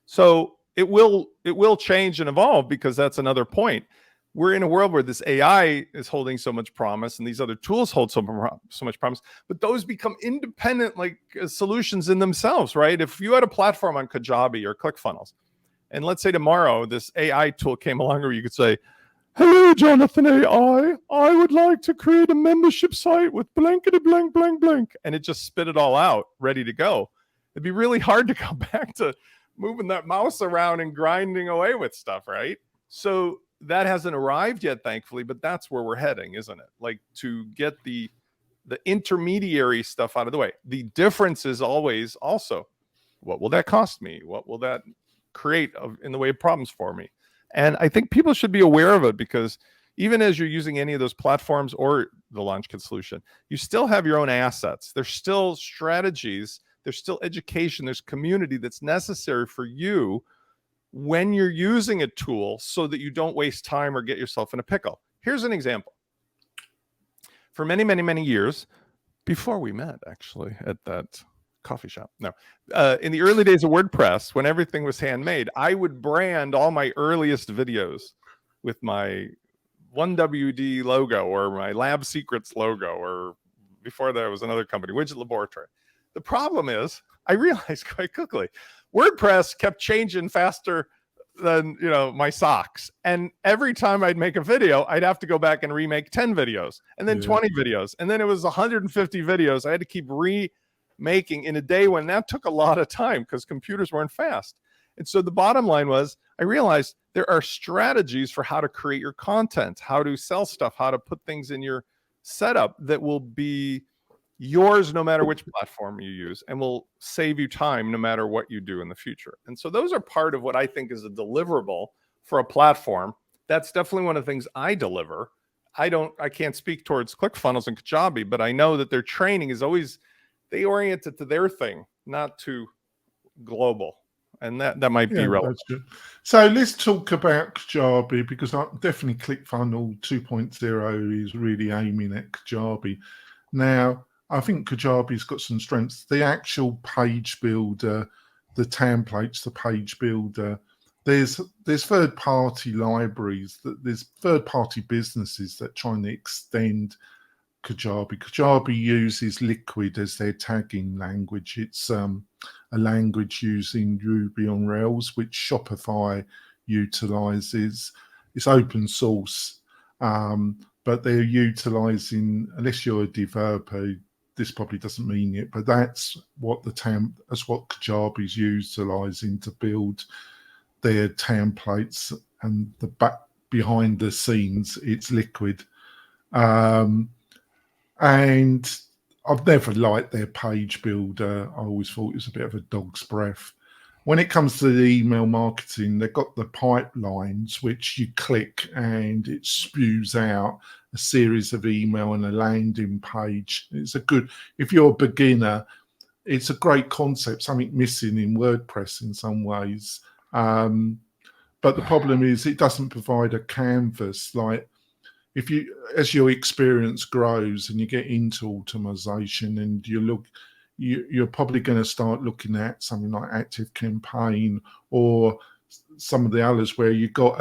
Speaker 2: So it will change and evolve, because that's another point. We're in a world where this AI is holding so much promise and these other tools hold so much promise, but those become independent solutions in themselves, right? If you had a platform on Kajabi or ClickFunnels, and let's say tomorrow this AI tool came along where you could say, "Hello, Jonathan AI, I would like to create a membership site with blankety blank, blank, blank," and it just spit it all out, ready to go. It'd be really hard to come back to moving that mouse around and grinding away with stuff, right? So that hasn't arrived yet, thankfully, but that's where we're heading, isn't it? To get the intermediary stuff out of the way. The difference is always also, what will that cost me? What will that create in the way of problems for me? And I think people should be aware of it, because even as you're using any of those platforms or the LaunchKit solution, you still have your own assets. There's still strategies, there's still education, there's community that's necessary for you when you're using a tool, so that you don't waste time or get yourself in a pickle. Here's an example. For many, many, many years, before we met, actually, at that coffee shop. No, in the early days of WordPress, when everything was handmade, I would brand all my earliest videos with my 1WD logo or my Lab Secrets logo, or before that was another company, Widget Laboratory. The problem is, I realized quite quickly, WordPress kept changing faster than my socks, and every time I'd make a video, I'd have to go back and remake 10 videos, and then 20 videos, and then it was 150 videos I had to keep remaking in a day, when that took a lot of time because computers weren't fast. And so the bottom line was, I realized there are strategies for how to create your content, how to sell stuff, how to put things in your setup that will be yours no matter which platform you use, and will save you time no matter what you do in the future. And so those are part of what I think is a deliverable for a platform. That's definitely one of the things I deliver. I can't speak towards ClickFunnels and Kajabi, but I know that their training is always, they orient it to their thing, not to global. And that might be relevant.
Speaker 1: That's good. So let's talk about Kajabi, because definitely ClickFunnels 2.0 is really aiming at Kajabi. Now, I think Kajabi's got some strengths. The actual page builder, the templates, the page builder. There's third-party libraries, there's third-party businesses that try and extend Kajabi. Kajabi uses Liquid as their tagging language. It's a language using Ruby on Rails, which Shopify utilizes. It's open source. but they're utilizing, unless you're a developer, this probably doesn't mean it, but that's what Kajabi is utilizing to build their templates, and the back behind the scenes, it's Liquid. And I've never liked their page builder. I always thought it was a bit of a dog's breath. When it comes to the email marketing, they've got the pipelines, which you click and it spews out a series of email and a landing page. If you're a beginner, it's a great concept, something missing in WordPress in some ways. But the problem is it doesn't provide a canvas. Like, as your experience grows and you get into automation and you're probably going to start looking at something like ActiveCampaign or some of the others where you got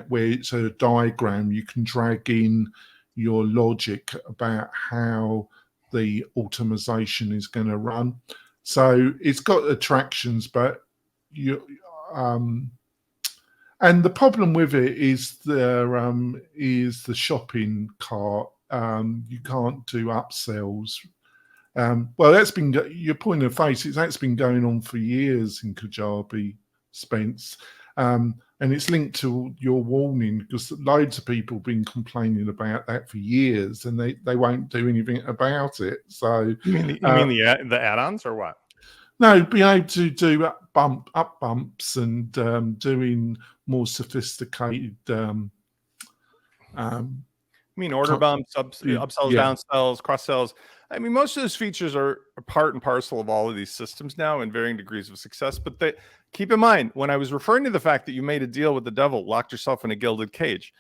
Speaker 1: where it's a diagram, you can drag in your logic about how the automation is going to run. So it's got attractions, but and the problem with it is the shopping cart. You can't do upsells. Well, you're pointing a face. That's been going on for years in Kajabi, Spence. And it's linked to your warning, because loads of people have been complaining about that for years, and they won't do anything about it. So
Speaker 2: you mean the add-ons or what?
Speaker 1: No, being able to do up bumps and doing more sophisticated.
Speaker 2: I mean, order bumps, upsells, downsells, cross sells. I mean, most of those features are part and parcel of all of these systems now in varying degrees of success. But keep in mind, when I was referring to the fact that you made a deal with the devil, locked yourself in a gilded cage,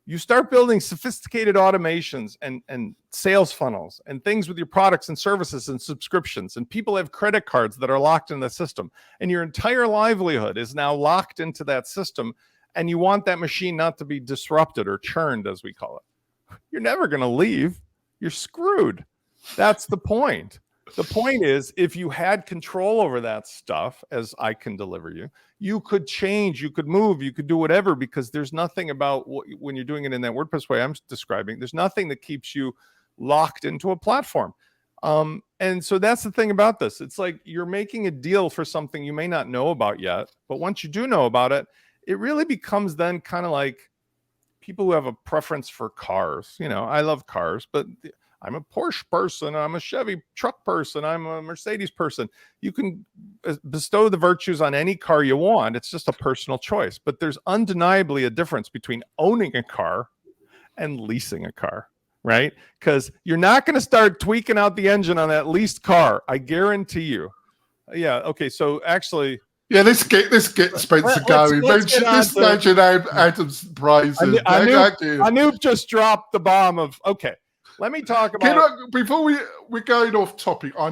Speaker 2: you start building sophisticated automations and sales funnels and things with your products and services and subscriptions. And people have credit cards that are locked in the system. And your entire livelihood is now locked into that system. And you want that machine not to be disrupted or churned, as we call it. You're never going to leave. You're screwed. That's the point. The point is, if you had control over that stuff, as I can deliver you, you could change, you could move, you could do whatever, because there's nothing about when you're doing it in that WordPress way I'm describing, there's nothing that keeps you locked into a platform. And so that's the thing about this. It's like you're making a deal for something you may not know about yet, but once you do know about it, it really becomes then kind of like people who have a preference for cars. You know, I love cars, but I'm a Porsche person, I'm a Chevy truck person, I'm a Mercedes person. You can bestow the virtues on any car you want. It's just a personal choice. But there's undeniably a difference between owning a car and leasing a car, right? Because you're not going to start tweaking out the engine on that leased car. I guarantee you. Yeah. Okay. So actually,
Speaker 1: yeah, let's get Spencer going. Mention Adam's prices.
Speaker 2: Anoop just dropped the bomb of, okay, let me talk about.
Speaker 1: Before we're going off topic, I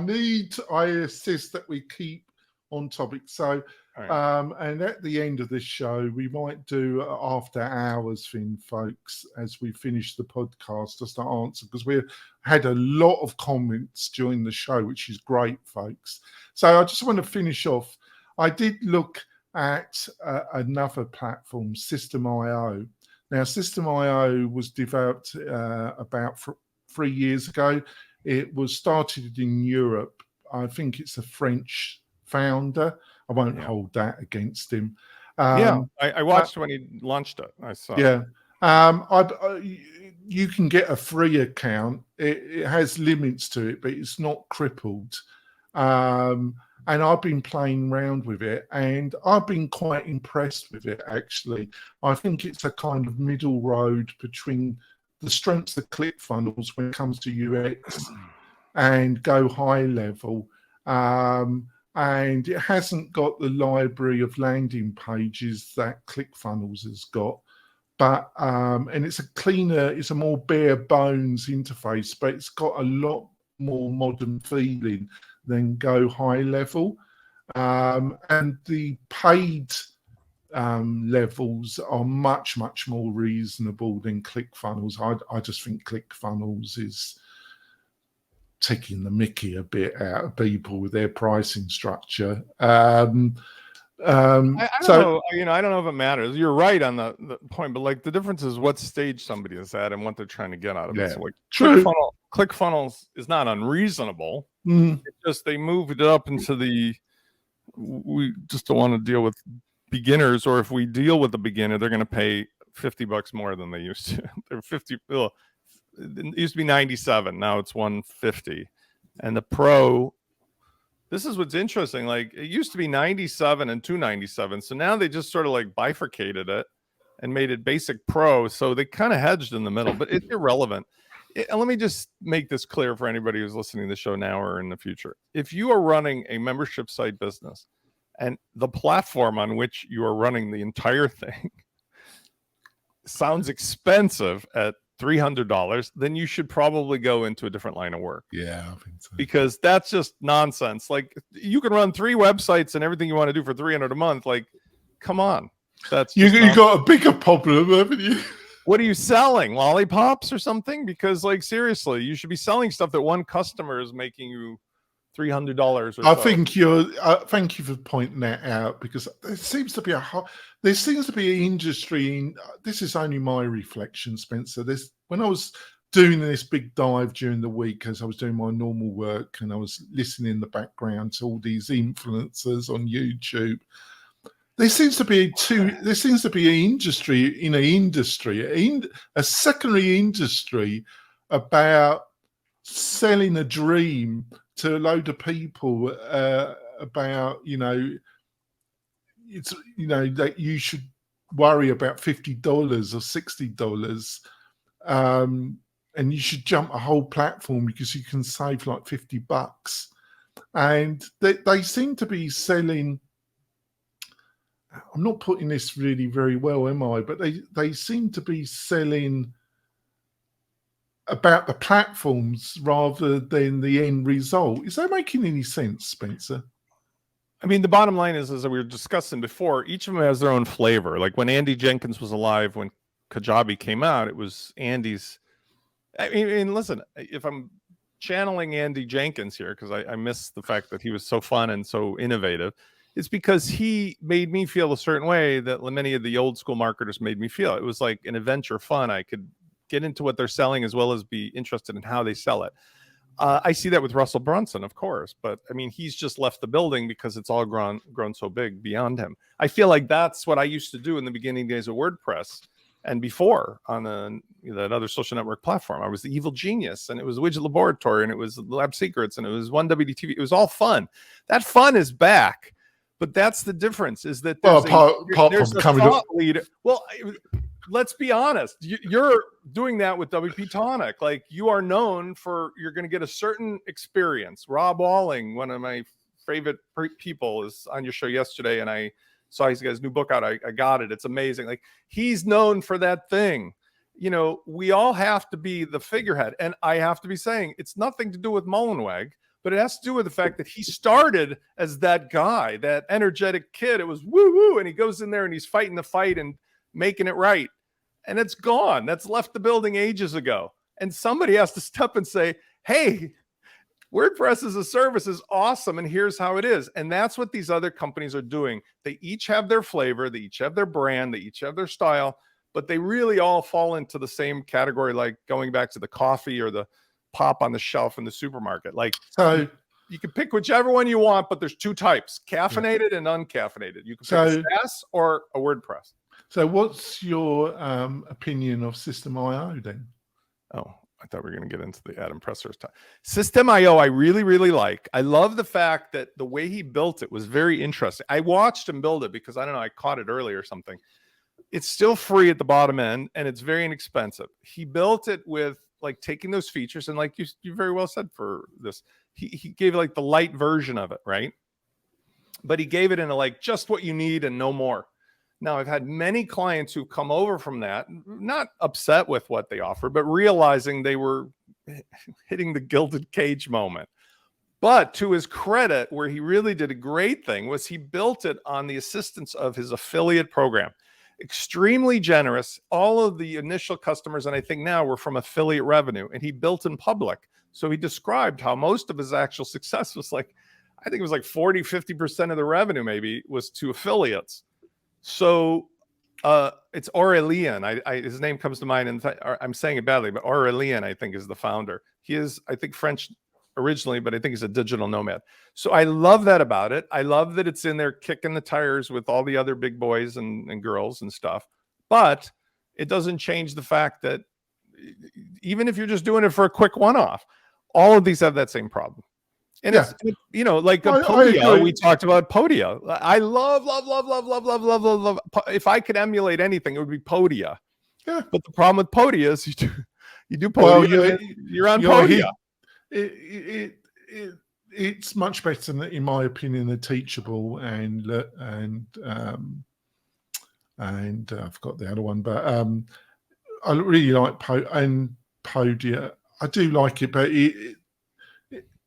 Speaker 1: insist that we keep on topic. So, right. And at the end of this show, we might do after hours thing, folks, as we finish the podcast, just to answer, because we had a lot of comments during the show, which is great, folks. So I just want to finish off. I did look at another platform, System.io. Now, System.io was developed about 3 years ago. It was started in Europe. I think it's a French founder. I won't hold that against him.
Speaker 2: I watched when he launched it. I saw.
Speaker 1: Yeah. You can get a free account. It has limits to it, but it's not crippled. And I've been playing around with it, and I've been quite impressed with it, actually. I think it's a kind of middle road between the strengths of ClickFunnels when it comes to UX and GoHighLevel. And it hasn't got the library of landing pages that ClickFunnels has got. But and it's a more bare bones interface, but it's got a lot more modern feeling than GoHighLevel. And the paid levels are much, much more reasonable than ClickFunnels. I just think ClickFunnels is taking the mickey a bit out of people with their pricing structure.
Speaker 2: I don't know. I don't know if it matters. You're right on the point, but like the difference is what stage somebody is at and what they're trying to get out of it. So like ClickFunnels is not unreasonable. It's just they moved it up into we just don't want to deal with beginners, or if we deal with the beginner, they're going to pay $50 more than they used to. They're 50. Well, it used to be 97. Now it's 150. And the pro, this is what's interesting. Like it used to be 97 and 297. So now they just sort of like bifurcated it and made it basic pro. So they kind of hedged in the middle, but it's irrelevant. Let me just make this clear for anybody who's listening to the show now or in the future. If you are running a membership site business and the platform on which you are running the entire thing sounds expensive at $300, then you should probably go into a different line of work.
Speaker 1: Yeah, I think so.
Speaker 2: Because that's just nonsense. Like you can run 3 websites and everything you want to do for $300 a month. Like, come on. That's
Speaker 1: you got a bigger problem, haven't you?
Speaker 2: What are you selling? Lollipops or something? Because like seriously, you should be selling stuff that one customer is making you $300 or so.
Speaker 1: I think thank you for pointing that out, because there seems to be an industry. This is only my reflection, Spencer. When I was doing this big dive during the week, as I was doing my normal work, and I was listening in the background to all these influencers on YouTube. There seems to be a secondary industry about selling a dream to a load of people about, that you should worry about $50 or $60, and you should jump a whole platform because you can save like $50. And they seem to be selling. I'm not putting this really very well, am I? But they seem to be selling about the platforms rather than the end result. Is that making any sense, Spencer?
Speaker 2: I mean, the bottom line is that we were discussing before, each of them has their own flavor. Like when Andy Jenkins was alive, when Kajabi came out, it was Andy's. I mean, listen, if I'm channeling Andy Jenkins here, because I miss the fact that he was so fun and so innovative, it's because he made me feel a certain way that many of the old school marketers made me feel. It was like an adventure fun. I could get into what they're selling as well as be interested in how they sell it. I see that with Russell Brunson, of course, but I mean, he's just left the building because it's all grown so big beyond him. I feel like that's what I used to do in the beginning days of WordPress and before on that other social network platform. I was the evil genius, and it was Widget Laboratory, and it was Lab Secrets, and it was 1WTV. It was all fun. That fun is back. But that's the difference, is that there's a thought leader. Well, let's be honest. You're doing that with WP-Tonic. Like you are known for, you're going to get a certain experience. Rob Walling, one of my favorite people, is on your show yesterday, and I saw he's got his new book out. I got it. It's amazing. Like he's known for that thing. We all have to be the figurehead. And I have to be saying it's nothing to do with Mullenweg, but it has to do with the fact that he started as that guy, that energetic kid. It was woo woo, and he goes in there and he's fighting the fight and making it right. And it's gone. That's left the building ages ago. And somebody has to step and say, hey, WordPress as a service is awesome, and here's how it is. And that's what these other companies are doing. They each have their flavor, they each have their brand, they each have their style, but they really all fall into the same category, like going back to the coffee or the pop on the shelf in the supermarket. Like, so you can pick whichever one you want, but there's 2 types: caffeinated and uncaffeinated. You can pick a SaaS or a WordPress.
Speaker 1: So what's your opinion of System.io then?
Speaker 2: Oh, I thought we were going to get into the Adam Presser's time. System.io, I really, really like. I love the fact that the way he built it was very interesting. I watched him build it because, I don't know, I caught it early or something. It's still free at the bottom end, and it's very inexpensive. He built it with like taking those features, and like you very well said for this, he gave like the light version of it, right? But he gave it in a like just what you need and no more. Now, I've had many clients who come over from that, not upset with what they offer, but realizing they were hitting the gilded cage moment. But to his credit, where he really did a great thing was he built it on the assistance of his affiliate program. Extremely generous. All of the initial customers, and I think now, were from affiliate revenue, and he built in public. So he described how most of his actual success was like, I think it was like 40, 50% of the revenue maybe was to affiliates. So it's Aurelien. His name comes to mind, and I'm saying it badly, but Aurelien, I think, is the founder. He is, I think, French originally, but I think he's a digital nomad. So I love that about it. I love that it's in there kicking the tires with all the other big boys and girls and stuff. But it doesn't change the fact that even if you're just doing it for a quick one-off, all of these have that same problem. And it's, you know, like a Podia, we talked about Podia. I love. If I could emulate anything, it would be Podia.
Speaker 1: Yeah.
Speaker 2: But the problem with Podia is you do Podia, you're on Podia.
Speaker 1: It's much better than, in my opinion, than Teachable and I forgot the other one, but I really like Podia. I do like it, but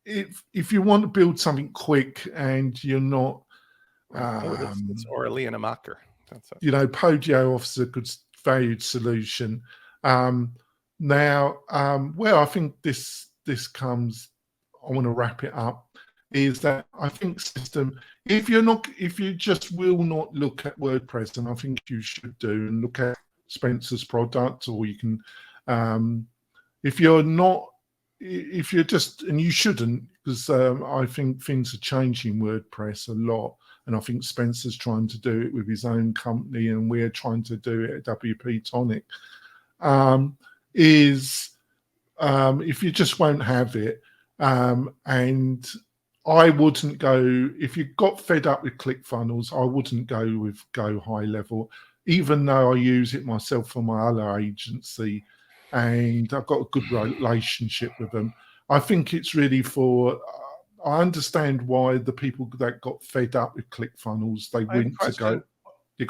Speaker 1: if you want to build something quick and you're not,
Speaker 2: it's Aurelien Amaker.
Speaker 1: You know, Podio offers a good valued solution. Now, where I think this comes, I want to wrap it up, is that I think system, if you just will not look at WordPress, and I think you should do, and look at Spencer's product, or you can, if you're just, and you shouldn't, because I think things are changing WordPress a lot, and I think Spencer's trying to do it with his own company, and we're trying to do it at WP-Tonic, if you just won't have it, and I wouldn't go, if you got fed up with ClickFunnels, I wouldn't go with GoHighLevel, even though I use it myself for my other agency, and I've got a good relationship with them. I think it's really for, I understand why the people that got fed up with ClickFunnels, they went to go.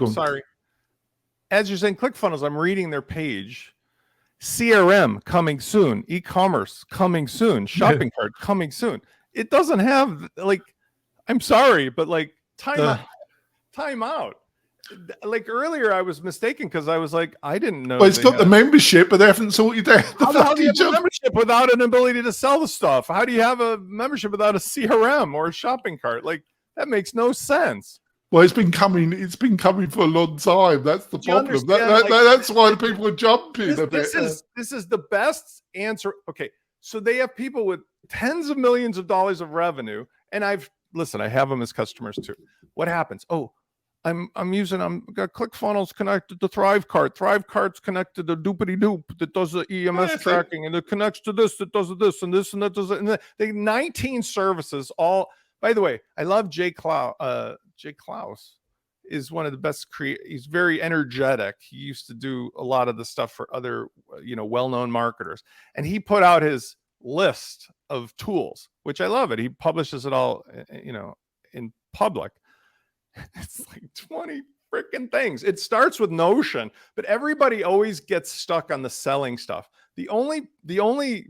Speaker 2: Sorry. As you're saying ClickFunnels, I'm reading their page. CRM coming soon, e-commerce coming soon, shopping cart coming soon. It doesn't have, like, I'm sorry, but like time out. Like earlier, I was mistaken because I was like, I didn't know.
Speaker 1: Well, it's got the membership, but they haven't sorted out
Speaker 2: how do you have a membership without an ability to sell the stuff? How do you have a membership without a CRM or a shopping cart? Like, that makes no sense.
Speaker 1: Well, it's been coming for a long time. That's the problem. That's why the people are jumping a bit.
Speaker 2: This is the best answer. Okay, so they have people with tens of millions of dollars of revenue, and I have them as customers too. What happens? Oh, I'm got ClickFunnels connected to ThriveCart. ThriveCart's connected to Doopity-Doop that does the EMS tracking, and it connects to this that does this and this and that does it. And they 19 services all. By the way, I love Jay Klaus. Jay Klaus is one of the best he's very energetic. He used to do a lot of the stuff for other, well-known marketers. And he put out his list of tools, which I love it. He publishes it all, in public. It's like 20 freaking things. It starts with Notion, but everybody always gets stuck on the selling stuff. The only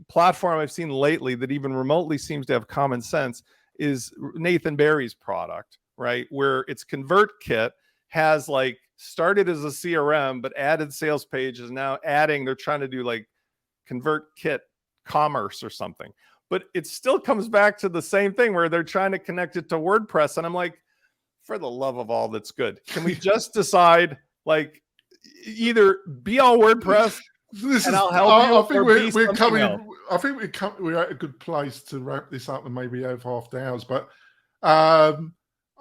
Speaker 2: platform I've seen lately that even remotely seems to have common sense is Nathan Barry's product, right? Where it's ConvertKit has like started as a CRM, but added sales pages. Now they're trying to do like ConvertKit commerce or something, but it still comes back to the same thing where they're trying to connect it to WordPress. And I'm like, for the love of all that's good, can we just decide, like, either be all WordPress and I'll help you?
Speaker 1: I think we're at a good place to wrap this up, and maybe have half the hours, but I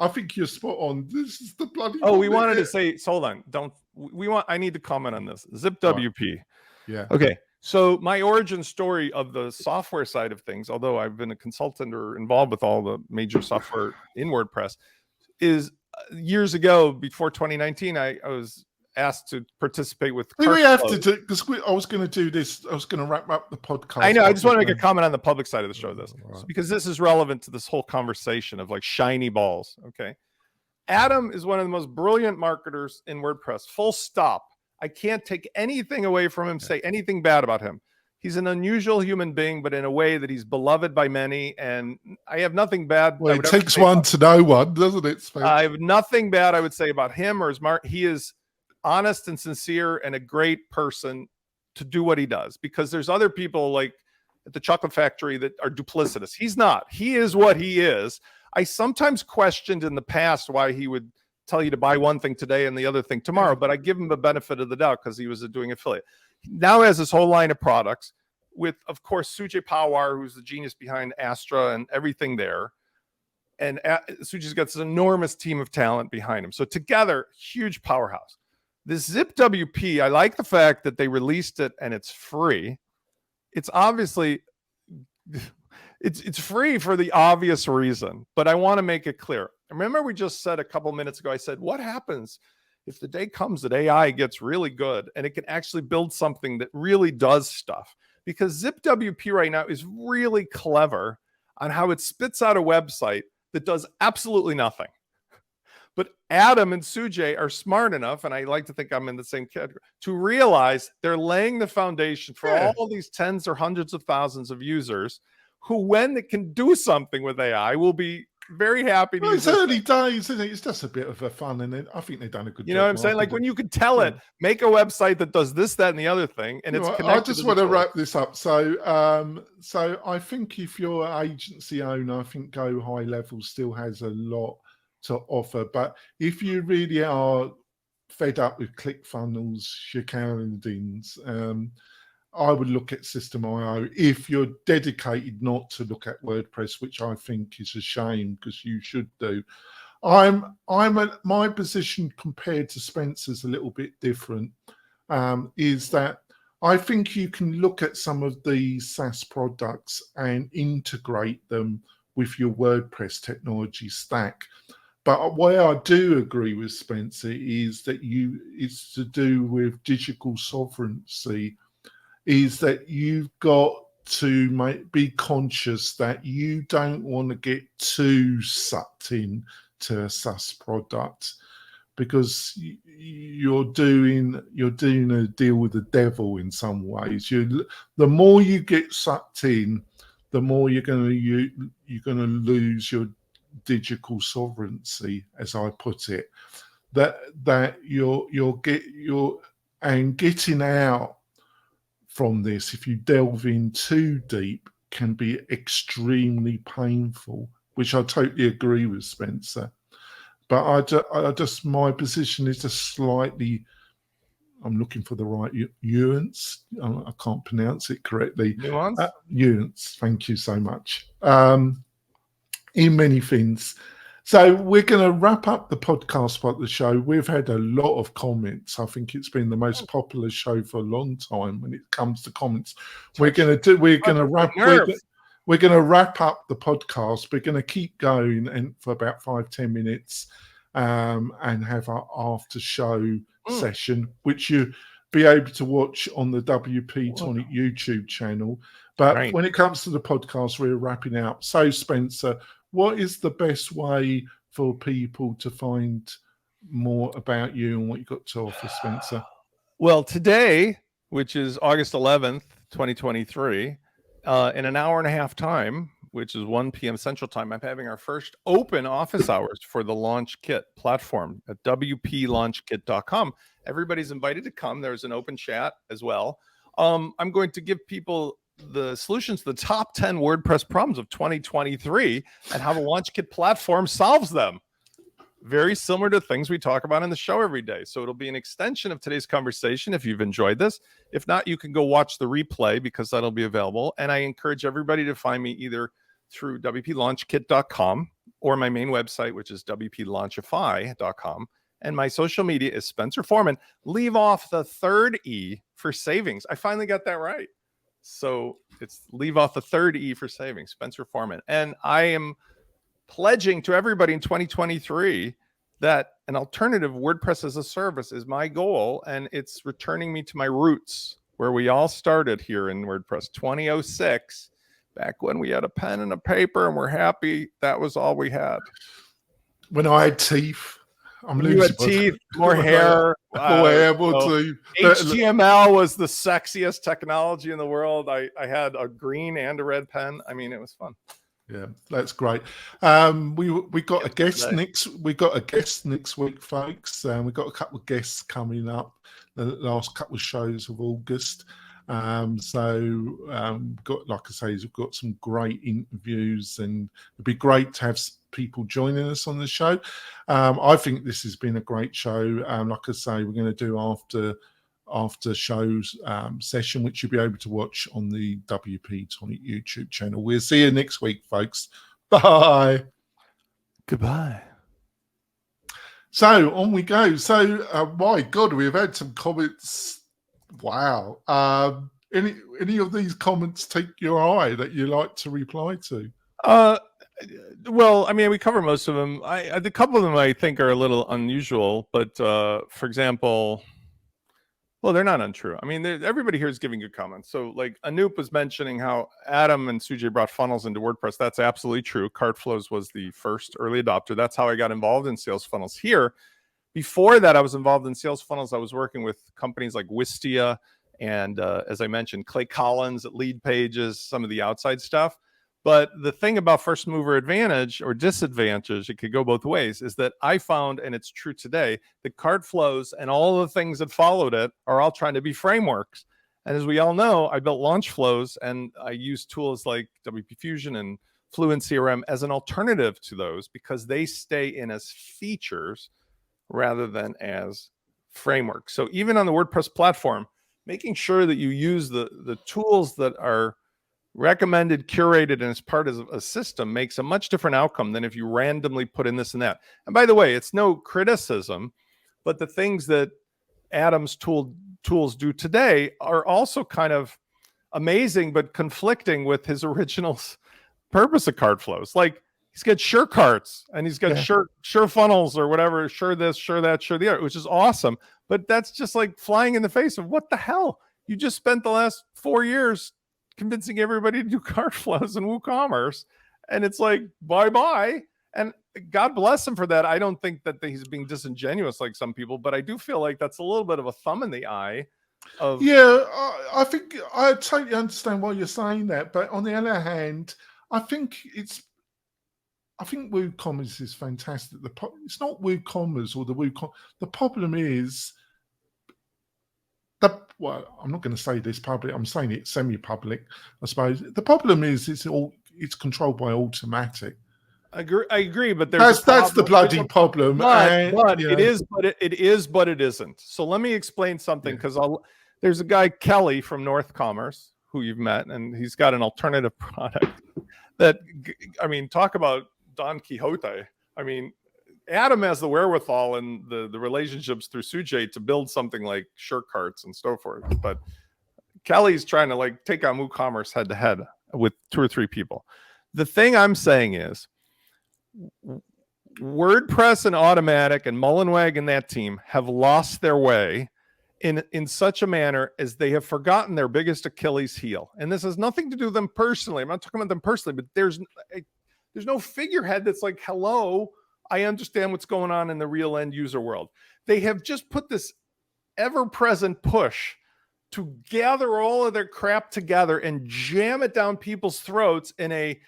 Speaker 1: think you're spot on. This is the bloody.
Speaker 2: Oh, we wanted to say, hold on. I need to comment on this. ZipWP.
Speaker 1: Yeah.
Speaker 2: Okay. So my origin story of the software side of things, although I've been a consultant or involved with all the major software in WordPress, is years ago, before 2019, I was asked to participate with.
Speaker 1: We have to do, because I was going to do this. I was going to wrap up the podcast.
Speaker 2: I know. I just want to make a comment on the public side of the show, because this is relevant to this whole conversation of like shiny balls. Okay. Adam is one of the most brilliant marketers in WordPress. Full stop. I can't take anything away from him, say anything bad about him. He's an unusual human being, but in a way that he's beloved by many. And I have nothing bad.
Speaker 1: Well, it takes one to know one, doesn't it, Spence?
Speaker 2: I have nothing bad I would say about him or his mark. He is honest and sincere and a great person to do what he does, because there's other people like at the chocolate factory that are duplicitous. He's not. He is what he is. I sometimes questioned in the past why he would tell you to buy one thing today and the other thing tomorrow, but I give him the benefit of the doubt because he was doing affiliate. Now he has this whole line of products with, of course, Sujay Pawar, who's the genius behind Astra and everything there. And Sujay's got this enormous team of talent behind him. So together, huge powerhouse. This Zip WP, I like the fact that they released it and it's free. It's obviously, it's free for the obvious reason, but I want to make it clear. Remember, we just said a couple minutes ago, I said, what happens if the day comes that AI gets really good and it can actually build something that really does stuff? Because Zip WP right now is really clever on how it spits out a website that does absolutely nothing. But Adam and Sujay are smart enough, and I like to think I'm in the same category, to realize they're laying the foundation for all these tens or hundreds of thousands of users who, when it can do something with AI, will be very happy to use
Speaker 1: it's early days, isn't it? It's just a bit of a fun, and I think they've done a good job.
Speaker 2: You know what I'm saying? Like when you can tell it, make a website that does this, that, and the other thing, and it's connected.
Speaker 1: I just want to wrap this up. So, so I think if you're an agency owner, I think GoHighLevel still has a lot to offer. But if you really are fed up with ClickFunnels, Shakarians, I would look at System.io if you're dedicated not to look at WordPress, which I think is a shame because you should do. My position compared to Spencer's a little bit different. Is that I think you can look at some of the SaaS products and integrate them with your WordPress technology stack. But where I do agree with Spencer is that it's to do with digital sovereignty. Is that you've got to be conscious that you don't want to get too sucked in to a SaaS product because you're doing a deal with the devil in some ways. The more you get sucked in, the more you're going to lose your digital sovereignty, as I put it. That you're getting out from this, if you delve in too deep, can be extremely painful, which I totally agree with Spencer. But I just my position is just slightly, I'm looking for the right nuance. I can't pronounce it correctly.
Speaker 2: Nuance?
Speaker 1: Nuance, thank you so much. In many things. So we're going to wrap up the podcast part of the show. We've had a lot of comments. I think it's been the most popular show for a long time when it comes to comments. We're going to wrap up the podcast. We're going to keep going and for about 5-10 minutes and have our after show session, which you'll be able to watch on the WP-Tonic YouTube channel. But when it comes to the podcast, we're wrapping up. So Spencer, what is the best way for people to find more about you and what you've got to offer, Spencer?
Speaker 2: Well, today, which is August 11th, 2023, in an hour and a half time, which is 1 p.m. Central Time, I'm having our first open office hours for the Launch Kit platform at WPLaunchKit.com. Everybody's invited to come. There's an open chat as well. I'm going to give people the solutions to the top 10 WordPress problems of 2023 and how the Launch Kit platform solves them. Very similar to things we talk about in the show every day. So it'll be an extension of today's conversation if you've enjoyed this. If not, you can go watch the replay because that'll be available. And I encourage everybody to find me either through WPLaunchKit.com or my main website, which is WPLaunchify.com. And my social media is Spencer Foreman. Leave off the third E for savings. I finally got that right. So it's leave off the third E for savings, Spencer Foreman. And I am pledging to everybody in 2023 that an alternative WordPress as a service is my goal. And it's returning me to my roots where we all started here in WordPress 2006, back when we had a pen and a paper and we're happy that was all we had.
Speaker 1: When I had teeth.
Speaker 2: You had teeth, more hair,
Speaker 1: more teeth.
Speaker 2: HTML was the sexiest technology in the world. I had a green and a red pen. I mean, it was fun.
Speaker 1: Yeah, that's great. We got a guest next. We got a guest next week, folks. We got a couple of guests coming up the last couple of shows of August. Got, like I say, we've got some great interviews, and it'd be great to have people joining us on the show. I think this has been a great show. Like I say, we're going to do after shows session, which you'll be able to watch on the WP-Tonic YouTube channel. We'll see you next week, folks. Bye.
Speaker 2: Goodbye.
Speaker 1: So on we go. So my God, we've had some comments. Wow. Any of these comments take your eye that you like to reply to?
Speaker 2: Well, I mean, we cover most of them. A couple of them I think are a little unusual, but for example, well, they're not untrue. I mean, everybody here is giving good comments. So like Anoop was mentioning how Adam and Sujay brought funnels into WordPress. That's absolutely true. Cartflows was the first early adopter. That's how I got involved in sales funnels here. Before that, I was involved in sales funnels. I was working with companies like Wistia and, as I mentioned, Clay Collins at Lead Pages, some of the outside stuff. But the thing about first mover advantage or disadvantage, it could go both ways, is that I found, and it's true today, that Cartflows and all the things that followed it are all trying to be frameworks. And as we all know, I built launch flows, and I use tools like WP Fusion and Fluent CRM as an alternative to those because they stay in as features rather than as framework. So even on the WordPress platform, making sure that you use the tools that are recommended, curated, and as part of a system makes a much different outcome than if you randomly put in this and that. And by the way, it's no criticism, but the things that Adam's tools do today are also kind of amazing, but conflicting with his original purpose of Cartflows. Like, he's got sure carts and he's got sure funnels or whatever, sure this, sure that, sure the other, which is awesome. But that's just like flying in the face of what the hell? You just spent the last 4 years convincing everybody to do Cartflows and WooCommerce. And it's like, bye-bye. And God bless him for that. I don't think that he's being disingenuous like some people, but I do feel like that's a little bit of a thumb in the eye of...
Speaker 1: Yeah, I think I totally understand why you're saying that. But on the other hand, I think WooCommerce is fantastic. It's not WooCommerce or the WooCommerce. The problem is well, I'm not going to say this public. I'm saying it semi-public, I suppose. The problem is it's controlled by Automatic.
Speaker 2: I agree, but that's
Speaker 1: the bloody problem.
Speaker 2: But it is, but it isn't. So let me explain something, because there's a guy, Kelly from North Commerce, who you've met, and he's got an alternative product that, I mean, talk about Don Quixote. I mean, Adam has the wherewithal and the relationships through Sujay to build something like shirt carts and so forth. But Kelly's trying to like take on WooCommerce head to head with 2 or 3 people. The thing I'm saying is WordPress and Automatic and Mullenweg and that team have lost their way in such a manner as they have forgotten their biggest Achilles heel. And this has nothing to do with them personally. I'm not talking about them personally, but there's no figurehead that's like, hello, I understand what's going on in the real end user world. They have just put this ever-present push to gather all of their crap together and jam it down people's throats in a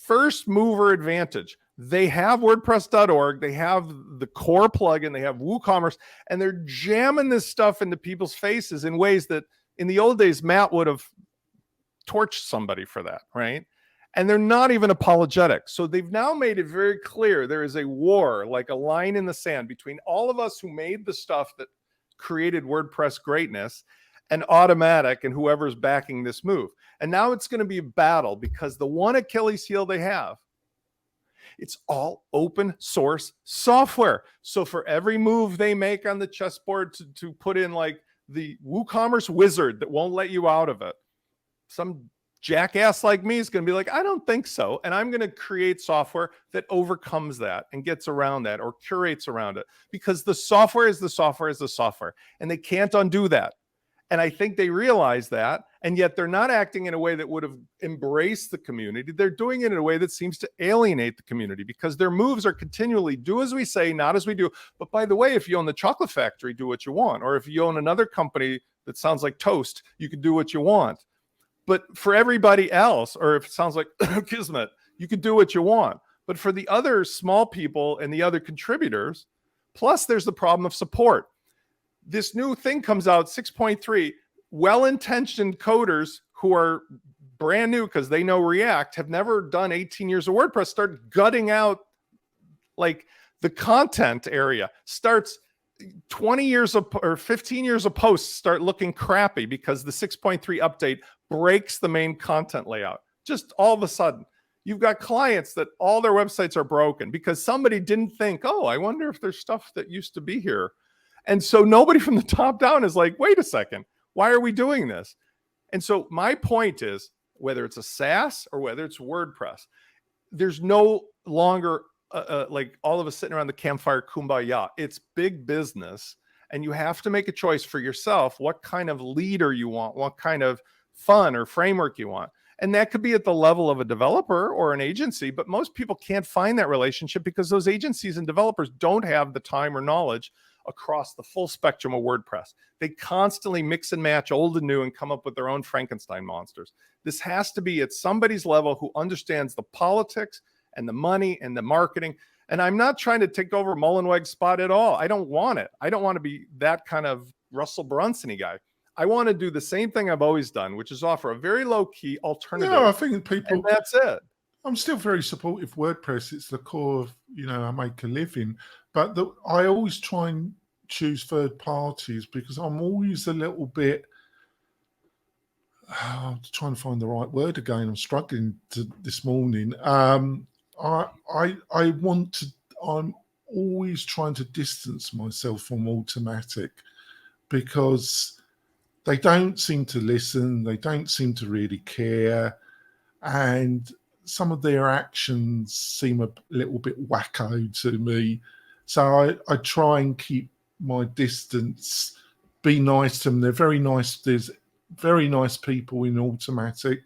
Speaker 2: first mover advantage. They have WordPress.org, they have the core plugin, they have WooCommerce, and they're jamming this stuff into people's faces in ways that in the old days, Matt would have torched somebody for that, right? And they're not even apologetic. So they've now made it very clear there is a war, like a line in the sand, between all of us who made the stuff that created WordPress greatness and Automatic and whoever's backing this move. And now it's going to be a battle, because the one Achilles heel they have, it's all open source software. So for every move they make on the chessboard to put in like the WooCommerce wizard that won't let you out of it, some jackass like me is going to be like, I don't think so. And I'm going to create software that overcomes that and gets around that or curates around it, because the software is the software is the software, and they can't undo that. And I think they realize that, and yet they're not acting in a way that would have embraced the community. They're doing it in a way that seems to alienate the community, because their moves are continually do as we say, not as we do. But by the way, if you own the chocolate factory, do what you want. Or if you own another company that sounds like Toast, you can do what you want. But for everybody else, or if it sounds like Kismet, you can do what you want. But for the other small people and the other contributors, plus there's the problem of support. this new thing comes out, 6.3, well-intentioned coders who are brand new because they know React, have never done 18 years of WordPress, start gutting out like the content area, starts 20 years of or 15 years of posts start looking crappy because the 6.3 update breaks the main content layout. Just all of a sudden, you've got clients that all their websites are broken because somebody didn't think, oh, I wonder if there's stuff that used to be here. And so nobody from the top down is like, wait a second, why are we doing this? And so my point is, whether it's a SaaS or whether it's WordPress, there's no longer like all of us sitting around the campfire kumbaya. It's big business, and you have to make a choice for yourself what kind of leader you want, what kind of fun or framework you want. And that could be at the level of a developer or an agency, but most people can't find that relationship because those agencies and developers don't have the time or knowledge across the full spectrum of WordPress. They constantly mix and match old and new and come up with their own Frankenstein monsters. This has to be at somebody's level who understands the politics and the money and the marketing. And I'm not trying to take over Mullenweg's spot at all. I don't want it. I don't want to be that kind of Russell Brunson-y guy. I want to do the same thing I've always done, which is offer a very low-key alternative.
Speaker 1: No, I think people...
Speaker 2: And that's it.
Speaker 1: I'm still very supportive of WordPress. It's the core of, I make a living. But I always try and choose third parties because I'm always a little bit... I'm trying to find the right word again. I'm struggling this morning. I'm always trying to distance myself from Automatic because they don't seem to listen. They don't seem to really care. And some of their actions seem a little bit wacko to me. So I try and keep my distance, be nice to them. They're very nice. There's very nice people in Automatic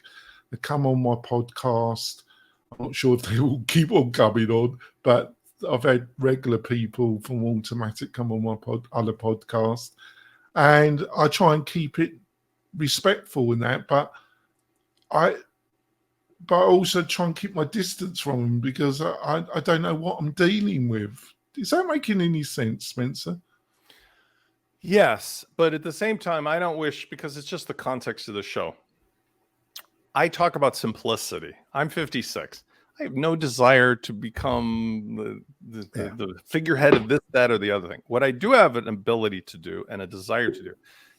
Speaker 1: that come on my podcast. I'm not sure if they will keep on coming on, but I've had regular people from Automatic come on my other podcast. And I try and keep it respectful in that, but I also try and keep my distance from them because I don't know what I'm dealing with. Is that making any sense, Spencer?
Speaker 2: Yes, but at the same time, I don't wish, because it's just the context of the show. I talk about simplicity. I'm 56. I have no desire to become the figurehead of this, that, or the other thing. What I do have an ability to do and a desire to do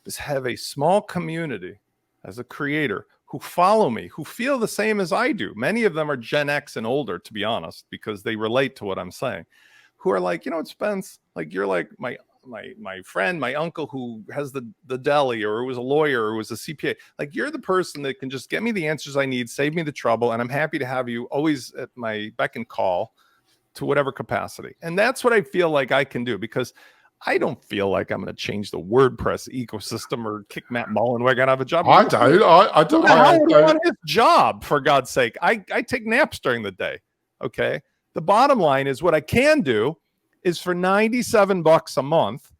Speaker 2: is have a small community as a creator who follow me, who feel the same as I do. Many of them are Gen X and older, to be honest, because they relate to what I'm saying, who are like, Spence, like you're like my friend, my uncle who has the deli, or who was a lawyer, or was a CPA. Like, you're the person that can just get me the answers I need, save me the trouble, and I'm happy to have you always at my beck and call to whatever capacity. And that's what I feel like I can do, because I don't feel like I'm going to change the WordPress ecosystem or kick Matt Mullenweg out of a job.
Speaker 1: I don't. I don't.
Speaker 2: I want his job, for God's sake. I take naps during the day. Okay. The bottom line is, what I can do is, for $97 a month,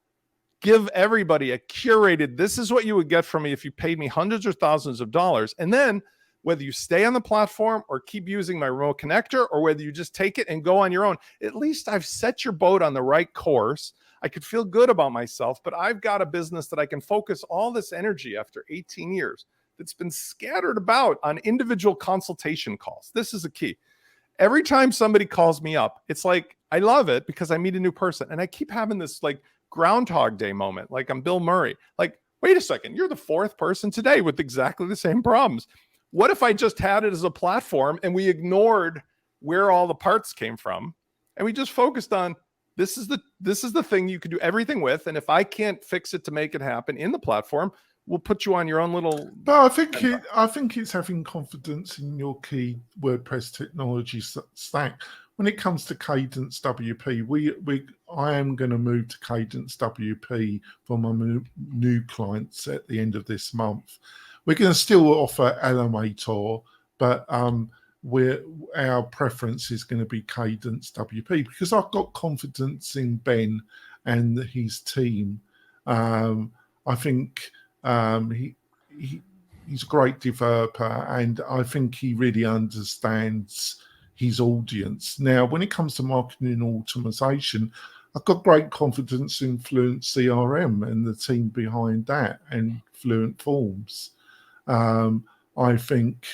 Speaker 2: give everybody a curated, this is what you would get from me if you paid me hundreds or thousands of dollars. And then whether you stay on the platform or keep using my remote connector, or whether you just take it and go on your own, at least I've set your boat on the right course. I could feel good about myself, but I've got a business that I can focus all this energy after 18 years that's been scattered about on individual consultation calls. This is a key. Every time somebody calls me up, it's like, I love it because I meet a new person, and I keep having this like Groundhog Day moment. Like, I'm Bill Murray. Like, wait a second, you're the fourth person today with exactly the same problems. What if I just had it as a platform and we ignored where all the parts came from, and we just focused on this is the thing you can do everything with, and if I can't fix it to make it happen in the platform, we'll put you on your own little.
Speaker 1: But I think it's having confidence in your key WordPress technology stack. When it comes to Cadence WP, I am going to move to Cadence WP for my new clients at the end of this month. We're going to still offer Elementor, but our preference is going to be Cadence WP because I've got confidence in Ben and his team. I think he's a great developer, and I think he really understands his audience. Now, when it comes to marketing and automation, I've got great confidence in Fluent CRM and the team behind that, and Fluent Forms. I think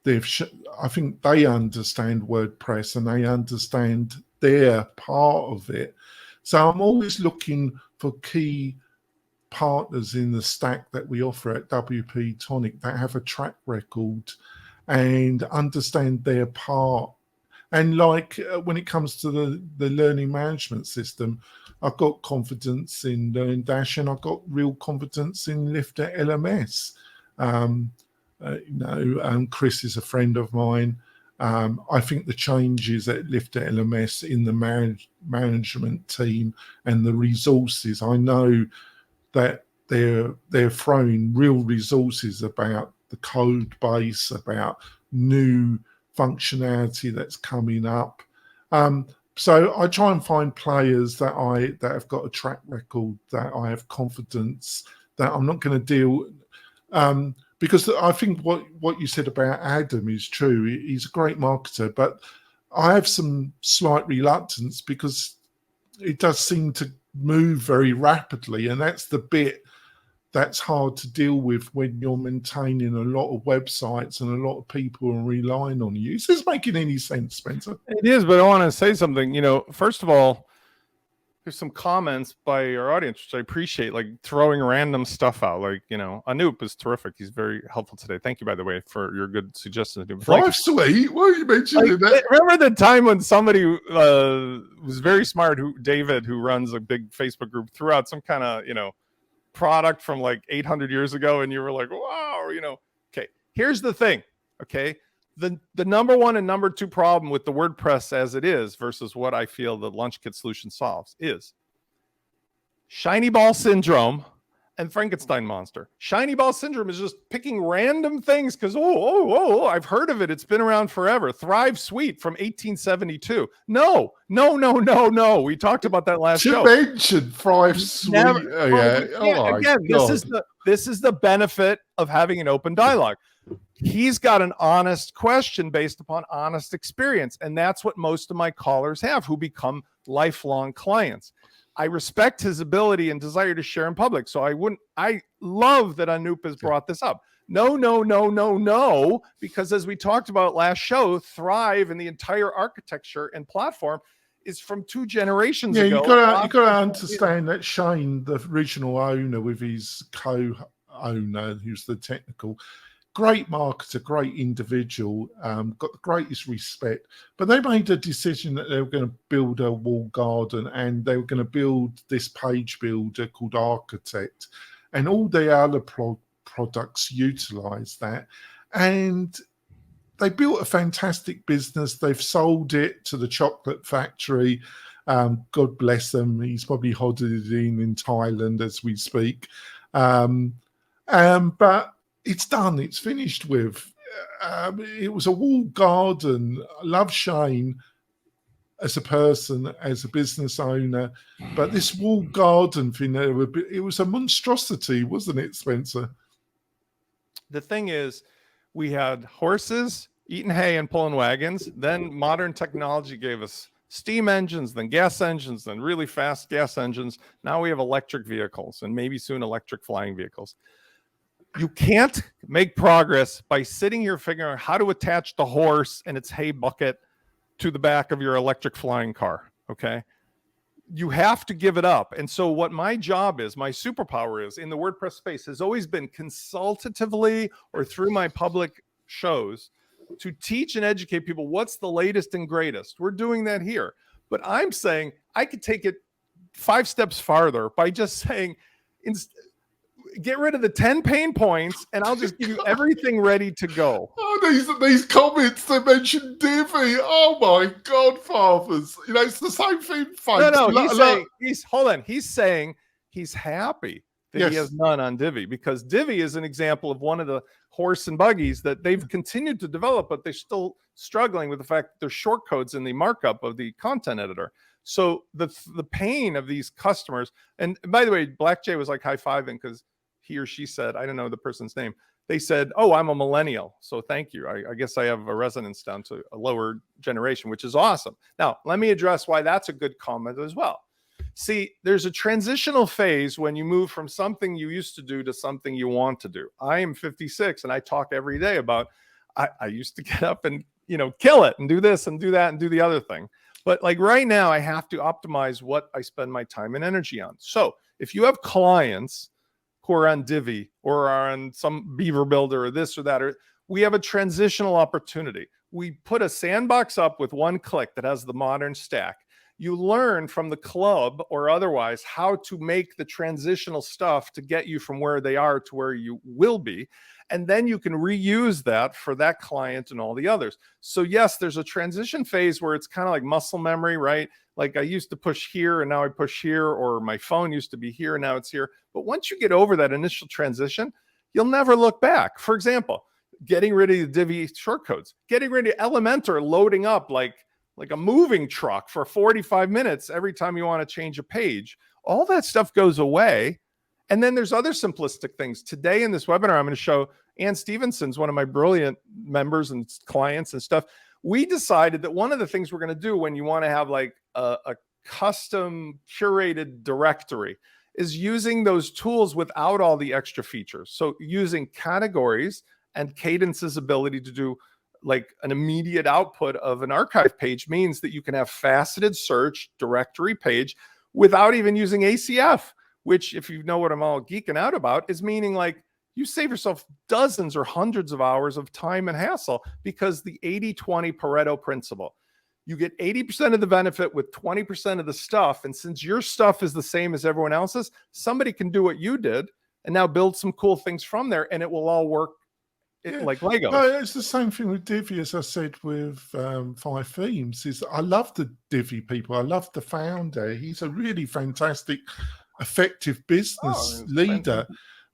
Speaker 1: I think they understand WordPress and they understand their part of it. So I'm always looking for key partners in the stack that we offer at WP-Tonic that have a track record and understand their part. And like when it comes to the learning management system, I've got confidence in LearnDash, and I've got real confidence in Lifter LMS. Chris is a friend of mine. I think the changes at Lifter LMS in the management team and the resources, I know that they're throwing real resources about the code base, about new functionality that's coming up. So I try and find players that have got a track record, that I have confidence that I'm not going to deal. Because I think what you said about Adam is true. He's a great marketer, but I have some slight reluctance because it does seem to move very rapidly, and that's the bit that's hard to deal with when you're maintaining a lot of websites and a lot of people are relying on you. Is this making any sense, Spencer?
Speaker 2: It is, but I want to say something. First of all, there's some comments by our audience, which I appreciate, like throwing random stuff out. Like, Anoop is terrific. He's very helpful today. Thank you, by the way, for your good suggestions.
Speaker 1: Sweet. Why are you mentioning that?
Speaker 2: Remember the time when somebody was very smart, David, who runs a big Facebook group, threw out some kind of, product from like 800 years ago, and you were like, wow, Okay, here's the thing, okay? The number one and number two problem with the WordPress as it is versus what I feel the LaunchKit solution solves is shiny ball syndrome and Frankenstein monster. Shiny ball syndrome is just picking random things because, I've heard of it. It's been around forever. Thrive Suite from 1872. No. We talked about that last show.
Speaker 1: You mentioned Thrive Suite.
Speaker 2: This is the benefit of having an open dialogue. He's got an honest question based upon honest experience. And that's what most of my callers have who become lifelong clients. I respect his ability and desire to share in public. So I love that Anoop has brought this up. No, because as we talked about last show, Thrive and the entire architecture and platform is from 2 generations ago.
Speaker 1: You got to understand that Shane, the original owner with his co-owner, who's the technical, great marketer, great individual, got the greatest respect. But they made a decision that they were going to build a wall garden and they were going to build this page builder called Architect. And all the other products utilize that. And they built a fantastic business. They've sold it to the chocolate factory. God bless them. He's probably holidaying in Thailand as we speak. But it's done. It's finished with. It was a walled garden. I love Shane as a person, as a business owner. But this walled garden thing, it was a monstrosity, wasn't it, Spencer?
Speaker 2: The thing is, we had horses eating hay and pulling wagons. Then modern technology gave us steam engines, then gas engines, then really fast gas engines. Now we have electric vehicles and maybe soon electric flying vehicles. You can't make progress by sitting here figuring out how to attach the horse and its hay bucket to the back of your electric flying car, okay? You have to give it up. And so what my job is, my superpower is in the WordPress space has always been consultatively or through my public shows to teach and educate people what's the latest and greatest. We're doing that here. But I'm saying I could take it 5 steps farther by just saying, get rid of the 10 pain points and I'll just give you everything ready to go.
Speaker 1: Oh, these comments, they mentioned Divi. Oh my God, fathers. It's the same thing, folks.
Speaker 2: He's saying he's happy that he has none on Divi because Divi is an example of one of the horse and buggies that they've continued to develop, but they're still struggling with the fact that there's short codes in the markup of the content editor. So the pain of these customers, and by the way, Black Jay was like high-fiving because he or she said, I don't know the person's name. They said, oh, I'm a millennial. So thank you. I guess I have a resonance down to a lower generation, which is awesome. Now, let me address why that's a good comment as well. See, there's a transitional phase when you move from something you used to do to something you want to do. I am 56 and I talk every day about, I used to get up and, kill it and do this and do that and do the other thing. But like right now, I have to optimize what I spend my time and energy on. So if you have clients who are on Divi or are on some Beaver Builder or this or that, or we have a transitional opportunity. We put a sandbox up with one click that has the modern stack. You learn from the club or otherwise how to make the transitional stuff to get you from where they are to where you will be. And then you can reuse that for that client and all the others. So yes, there's a transition phase where it's kind of like muscle memory, right? Like I used to push here and now I push here, or my phone used to be here and now it's here. But once you get over that initial transition, you'll never look back. For example, getting rid of the Divi shortcodes, getting rid of Elementor, loading up like a moving truck for 45 minutes every time you want to change a page. All that stuff goes away. And then there's other simplistic things. Today in this webinar, I'm going to show Ann Stevenson's one of my brilliant members and clients and stuff. We decided that one of the things we're going to do when you want to have like a custom curated directory is using those tools without all the extra features. So using categories and Cadence's ability to do like an immediate output of an archive page means that you can have faceted search directory page without even using ACF, which, if you know what I'm all geeking out about, is meaning like you save yourself dozens or hundreds of hours of time and hassle, because the 80-20 Pareto principle, you get 80% of the benefit with 20% of the stuff. And since your stuff is the same as everyone else's, somebody can do what you did and now build some cool things from there, and it will all work like Lego.
Speaker 1: No, it's the same thing with Divi, as I said with 5 Themes. Is I love the Divi people. I love the founder. He's a really fantastic, effective business leader.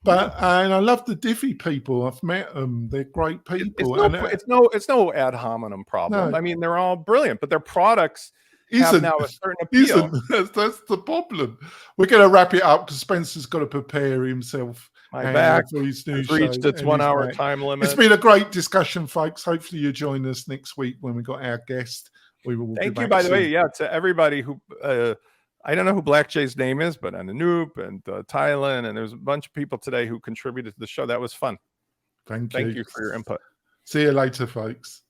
Speaker 1: But and I love the Divi people. I've met them. They're great people.
Speaker 2: It's no ad hominem problem.
Speaker 1: No.
Speaker 2: I mean, they're all brilliant, but their products have now a certain appeal.
Speaker 1: That's the problem. We're going to wrap it up because Spencer's got to prepare himself.
Speaker 2: My back
Speaker 1: for his new
Speaker 2: has reached its 1 hour time limit.
Speaker 1: It's been a great discussion, folks. Hopefully you join us next week when we got our guest. We will.
Speaker 2: Thank you, by the way. Yeah, to everybody who I don't know who Black Jay's name is, but Anoop and Thailand, and there's a bunch of people today who contributed to the show. That was fun.
Speaker 1: Thank
Speaker 2: you for your input.
Speaker 1: See you later, folks.